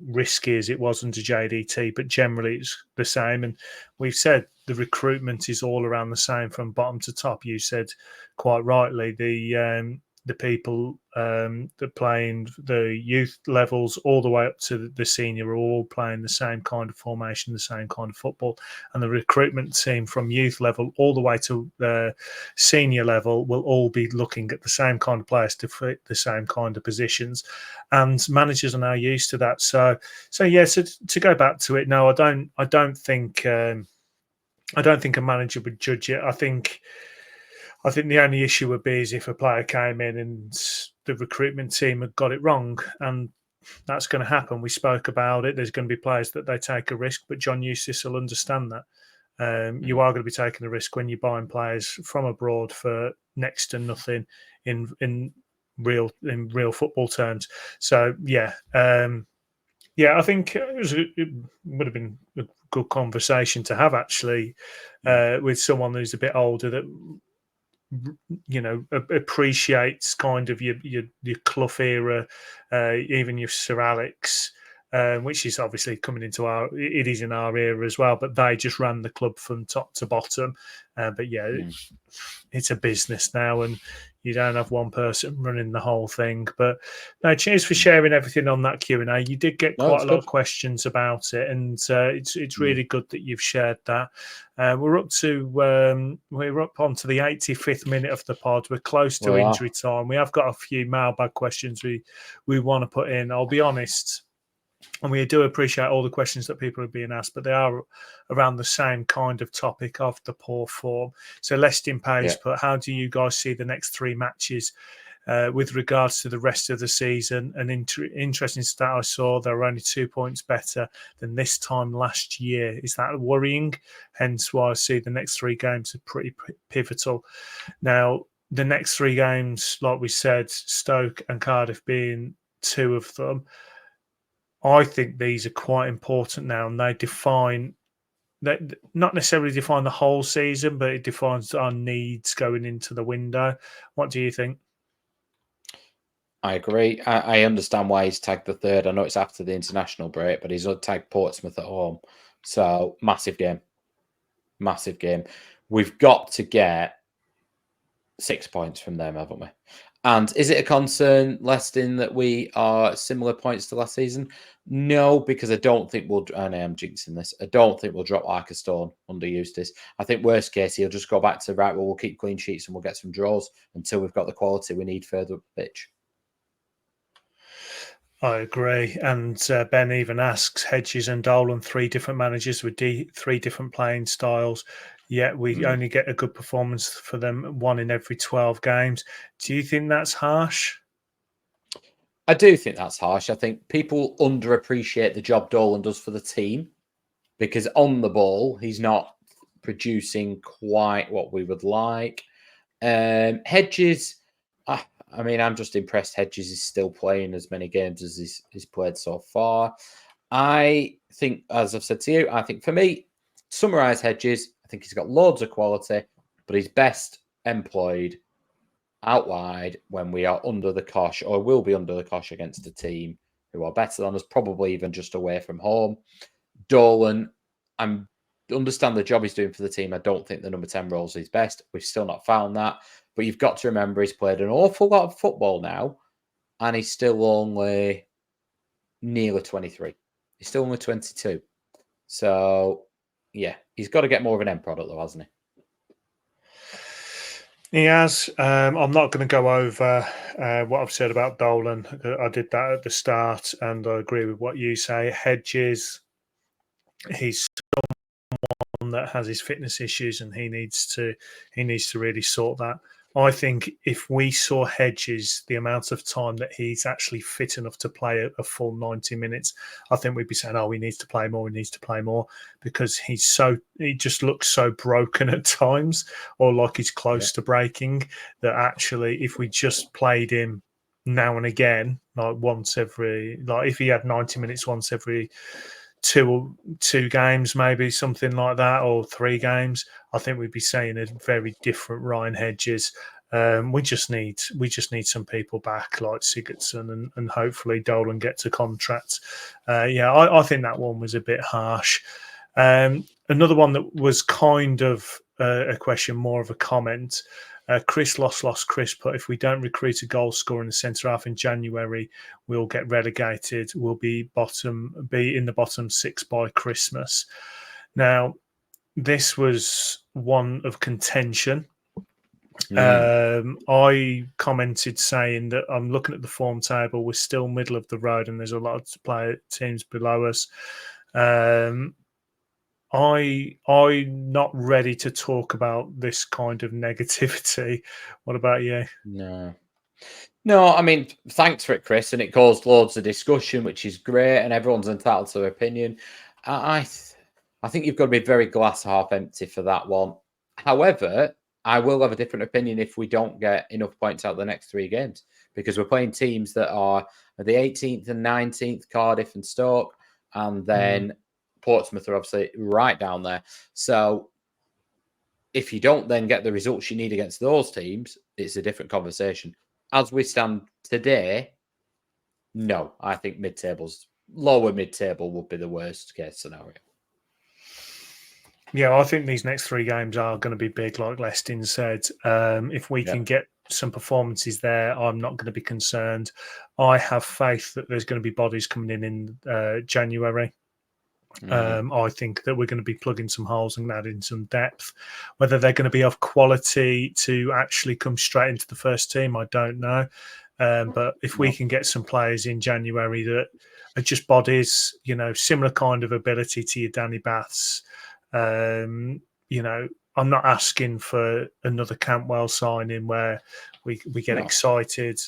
risky as it was under JDT, but generally it's the same. And we've said the recruitment is all around the same from bottom to top. You said quite rightly the people that play in the youth levels all the way up to the senior are all playing the same kind of formation, the same kind of football. And the recruitment team from youth level all the way to the senior level will all be looking at the same kind of players to fit the same kind of positions. And managers are now used to that. So to go back to it, no, I don't think a manager would judge it. I think the only issue would be is if a player came in and the recruitment team had got it wrong, and that's going to happen. We spoke about it. There's going to be players that they take a risk, but John Eustace will understand that. You are going to be taking a risk when you're buying players from abroad for next to nothing in real football terms. So I think it would have been a good conversation to have actually with someone who's a bit older that appreciates kind of your Clough era, even your Sir Alex, which is obviously coming into it is in our era as well, but they just ran the club from top to bottom. It's a business now, and you don't have one person running the whole thing. But no, cheers for sharing everything on that Q&A. You did get quite a lot of questions about it, and it's really good that you've shared that. We're up onto the 85th minute of the pod. We're close to injury time. We have got a few mailbag questions we want to put in. I'll be honest, and we do appreciate all the questions that people are being asked, but they are around the same kind of topic of the poor form. So Leston Page put, how do you guys see the next three matches with regards to the rest of the season? An interesting stat I saw, they were only 2 points better than this time last year. Is that worrying? Hence why I see the next three games are pretty pivotal. Now, the next three games, like we said, Stoke and Cardiff being two of them, I think these are quite important now, and they not necessarily define the whole season, but it defines our needs going into the window. What do you think? I agree. I understand why he's tagged the third. I know it's after the international break, but he's tagged Portsmouth at home. So massive game. Massive game. We've got to get 6 points from them, haven't we? And is it a concern, Leston, that we are similar points to last season? No, because I don't think we'll, and I am jinxing this, I don't think we'll drop like a stone under Eustace. I think worst case, he'll just go back to, right, well, we'll keep clean sheets and we'll get some draws until we've got the quality we need further up the pitch. I agree. And Ben even asks, Hedges and Dolan, three different managers with three different playing styles, yet we only get a good performance for them, one in every 12 games. Do you think that's harsh? I do think that's harsh. I think people underappreciate the job Dolan does for the team, because on the ball, he's not producing quite what we would like. Hedges, I mean, I'm just impressed Hedges is still playing as many games as he's played so far. I think, as I've said to you, I think for me, summarise Hedges, I think he's got loads of quality, but he's best employed out wide when we are under the cosh, or will be under the cosh against a team who are better than us, probably even just away from home. Dolan, I understand the job he's doing for the team. I don't think the number 10 role is his best. We've still not found that. But you've got to remember he's played an awful lot of football now, and he's still only nearly 23. He's still only 22. So, yeah, he's got to get more of an end product, though, hasn't he? He has. I'm not going to go over what I've said about Dolan. I did that at the start, and I agree with what you say. Hedges, he's someone that has his fitness issues, and he needs to really sort that. I think if we saw Hedges, the amount of time that he's actually fit enough to play a full 90 minutes, I think we'd be saying, oh, he needs to play more, he needs to play more, because he just looks so broken at times, or like he's close to breaking, that actually if we just played him now and again, like if he had 90 minutes once every two games, maybe something like that, or 3 games, I think we'd be seeing a very different Ryan Hedges. We just need some people back like Sigurdsson and hopefully Dolan gets a contract. I think that one was a bit harsh. Another one that was kind of a question, more of a comment. Chris Chris put, if we don't recruit a goal scorer in the centre half in January, we'll get relegated. We'll be in the bottom 6 by Christmas. Now, this was one of contention. I commented saying that I'm looking at the form table. We're still middle of the road, and there's a lot of teams below us. I'm not ready to talk about this kind of negativity. What about you? No, I mean, thanks for it, Chris. And it caused loads of discussion, which is great. And everyone's entitled to their opinion. I think you've got to be very glass half empty for that one. However, I will have a different opinion if we don't get enough points out the next 3 games, because we're playing teams that are the 18th and 19th, Cardiff and Stoke, and then Portsmouth are obviously right down there. So if you don't then get the results you need against those teams, it's a different conversation. As we stand today, no, I think lower mid-table would be the worst case scenario. Yeah, I think these next 3 games are going to be big, like Lestin said. If we can get some performances there, I'm not going to be concerned. I have faith that there's going to be bodies coming in January. I think that we're going to be plugging some holes and adding some depth. Whether they're going to be of quality to actually come straight into the first team, I don't know. But if we can get some players in January that are just bodies, similar kind of ability to your Danny Baths, I'm not asking for another Cantwell signing where we get excited.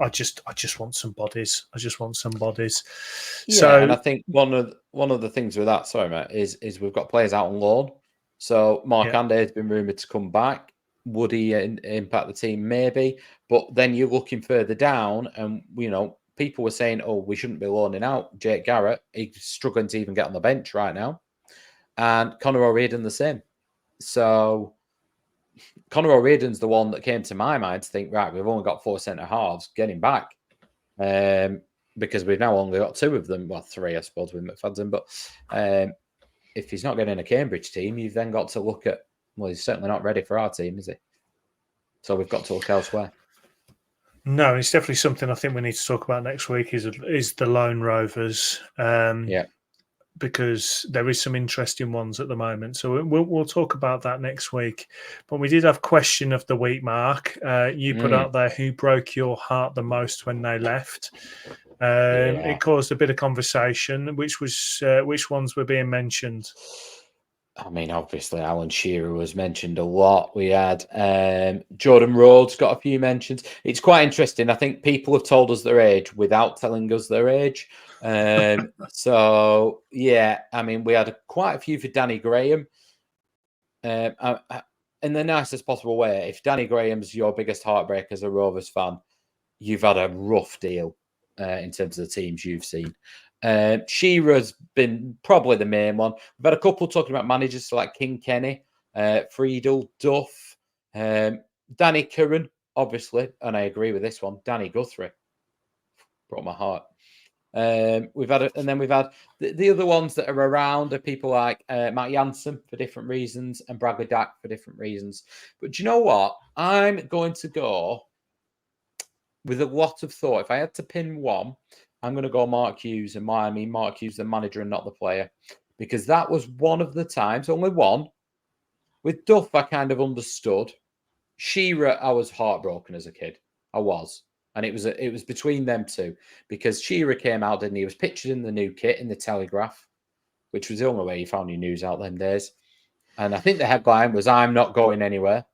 I just want some bodies. Yeah, So, and I think one of the things with that, sorry, Matt, is we've got players out on loan. So Mark Andy has been rumoured to come back. Would he impact the team? Maybe. But then you're looking further down, and people were saying, "Oh, we shouldn't be loaning out Jake Garrett. He's struggling to even get on the bench right now." And Conor O'Riordan the same. So Conor O'Riordan's the one that came to my mind to think, right, we've only got 4 centre halves, get him back. Because we've now only got 2 of them. Well, 3, I suppose, with McFadden. But if he's not getting a Cambridge team, you've then got to look at, well, he's certainly not ready for our team, is he? So we've got to look elsewhere. No, it's definitely something I think we need to talk about next week is the Lone Rovers. Because there is some interesting ones at the moment. So we'll talk about that next week. But we did have question of the week, Mark. You put out there, who broke your heart the most when they left? It caused a bit of conversation. Which ones were being mentioned? I mean, obviously, Alan Shearer was mentioned a lot. We had Jordan Rhodes got a few mentions. It's quite interesting. I think people have told us their age without telling us their age. So, yeah, I mean, we had quite a few for Danny Graham. In the nicest possible way, if Danny Graham's your biggest heartbreak as a Rovers fan, you've had a rough deal in terms of the teams you've seen. Shearer's been probably the main one. We've had a couple talking about managers like King Kenny, Friedel, Duff, Danny Curran, obviously, and I agree with this one. Danny Guthrie broke my heart. We've had the other ones that are around are people like Matt Jansen for different reasons and Bradley Dack for different reasons. But do you know what? I'm going to go with a lot of thought. If I had to pin one, I'm going to go Mark Hughes, and why I mean Mark Hughes, the manager and not the player, because that was one of the times, only one. With Duff, I kind of understood. Shearer, I was heartbroken as a kid. I was. And it was between them two, because Shearer came out, didn't he? He was pictured in the new kit in the Telegraph, which was the only way you found your news out them days. And I think the headline was, "I'm not going anywhere."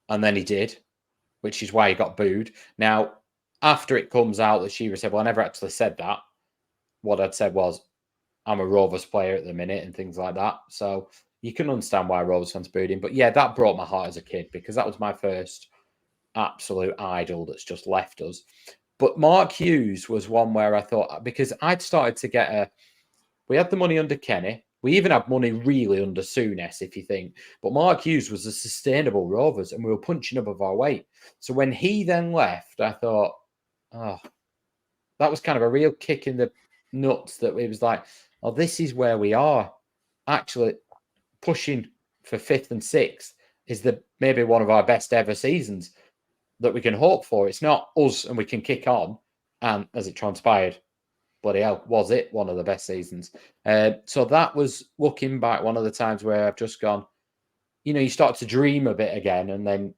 And then he did, which is why he got booed. Now, after it comes out that Shearer said, well, I never actually said that. What I'd said was, I'm a Rovers player at the minute and things like that. So you can understand why Rovers fans booed him. But yeah, that broke my heart as a kid because that was my first absolute idol that's just left us. But Mark Hughes was one where I thought, because I'd started to get we had the money under Kenny. We even had money really under Souness, if you think. But Mark Hughes was a sustainable Rovers and we were punching above our weight. So when he then left, I thought, oh, that was kind of a real kick in the nuts that it was like, oh, this is where we are. Actually, pushing for 5th and 6th is maybe one of our best ever seasons that we can hope for. It's not us and we can kick on. And as it transpired, bloody hell, was it one of the best seasons? So that was, looking back, one of the times where I've just gone, you start to dream a bit again and then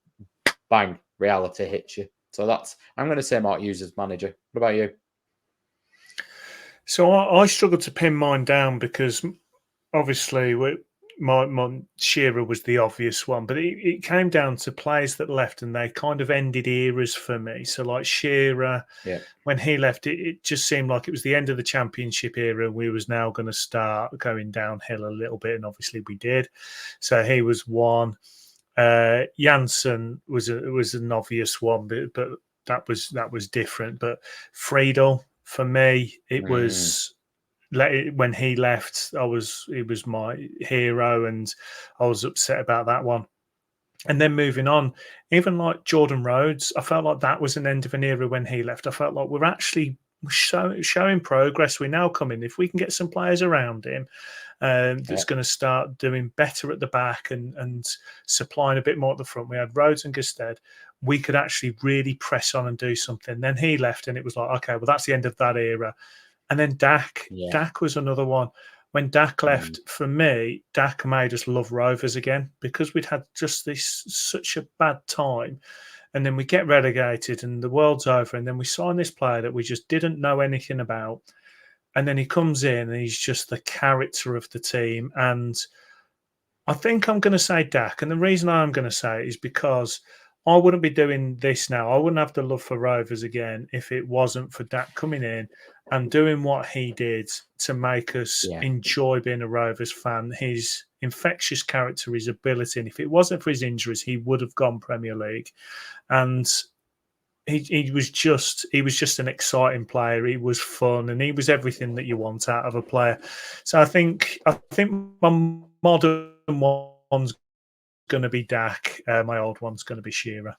bang, reality hits you. So I'm going to say Mark Hughes as manager. What about you? So I struggled to pin mine down because obviously my Shearer was the obvious one, but it came down to players that left and they kind of ended eras for me. So like Shearer, when he left, it just seemed like it was the end of the Championship era. We was now going to start going downhill a little bit, and obviously we did. So he was one. Janssen was an obvious one, but that was different. But Friedel, for me, it was. When he left, he was my hero, and I was upset about that one. And then moving on, even like Jordan Rhodes, I felt like that was an end of an era when he left. I felt like we're actually showing progress. We're now coming. If we can get some players around him that's going to start doing better at the back and supplying a bit more at the front. We had Rhodes and Gusted. We could actually really press on and do something. Then he left, and it was like, okay, well, that's the end of that era. And then Dak. Yeah. Dak was another one. When Dak left, for me, Dak made us love Rovers again because we'd had just such a bad time. And then we get relegated and the world's over. And then we sign this player that we just didn't know anything about. And then he comes in and he's just the character of the team. And I think I'm going to say Dak. And the reason I'm going to say it is because I wouldn't be doing this now. I wouldn't have the love for Rovers again if it wasn't for Dak coming in and doing what he did to make us enjoy being a Rovers fan. His infectious character, his ability, and if it wasn't for his injuries, he would have gone Premier League. And he was just an exciting player. He was fun, and he was everything that you want out of a player. So I think my modern one's going to be Dak. My old one's going to be Shearer.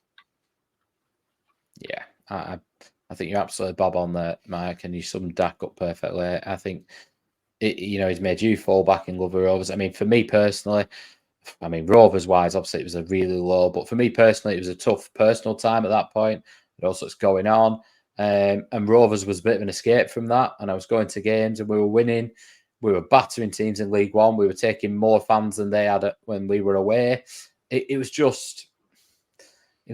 Yeah, I think you're absolutely bob on there, Mike, and you summed Dak up perfectly. I think he's made you fall back in love with Rovers. I mean, for me personally, Rovers wise, obviously it was a really low, but for me personally, it was a tough personal time at that point. There all sorts going on, and Rovers was a bit of an escape from that. And I was going to games and we were winning. We were battering teams in League One. We were taking more fans than they had when we were away. It was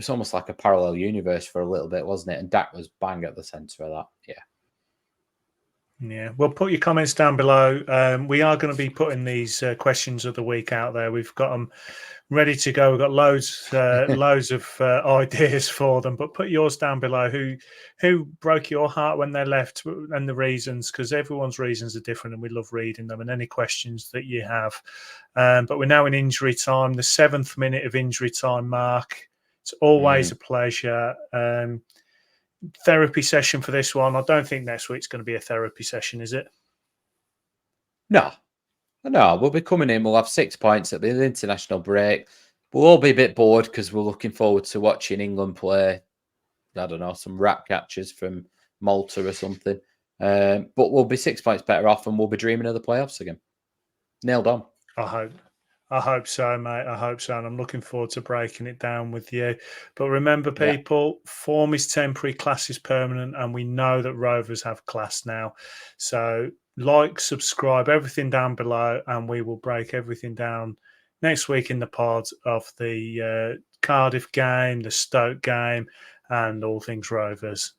almost like a parallel universe for a little bit, wasn't it? And Dak was bang at the centre of that. Yeah. Well, put your comments down below. We are going to be putting these questions of the week out there. We've got them ready to go. We've got loads of ideas for them. But put yours down below. Who broke your heart when they left and the reasons? Because everyone's reasons are different, and we love reading them. And any questions that you have. But we're now in injury time. The 7th minute of injury time, Mark. It's always a pleasure. Therapy session for this one. I don't think next week's going to be a therapy session, is it? No. We'll be coming in. We'll have 6 points at the international break. We'll all be a bit bored because we're looking forward to watching England play, I don't know, some rat catchers from Malta or something. But we'll be 6 points better off and we'll be dreaming of the playoffs again. Nailed on. I hope so, mate. I hope so. And I'm looking forward to breaking it down with you. But remember, people, form is temporary, class is permanent. And we know that Rovers have class now. So like, subscribe, everything down below. And we will break everything down next week in the pod of the Cardiff game, the Stoke game, and all things Rovers.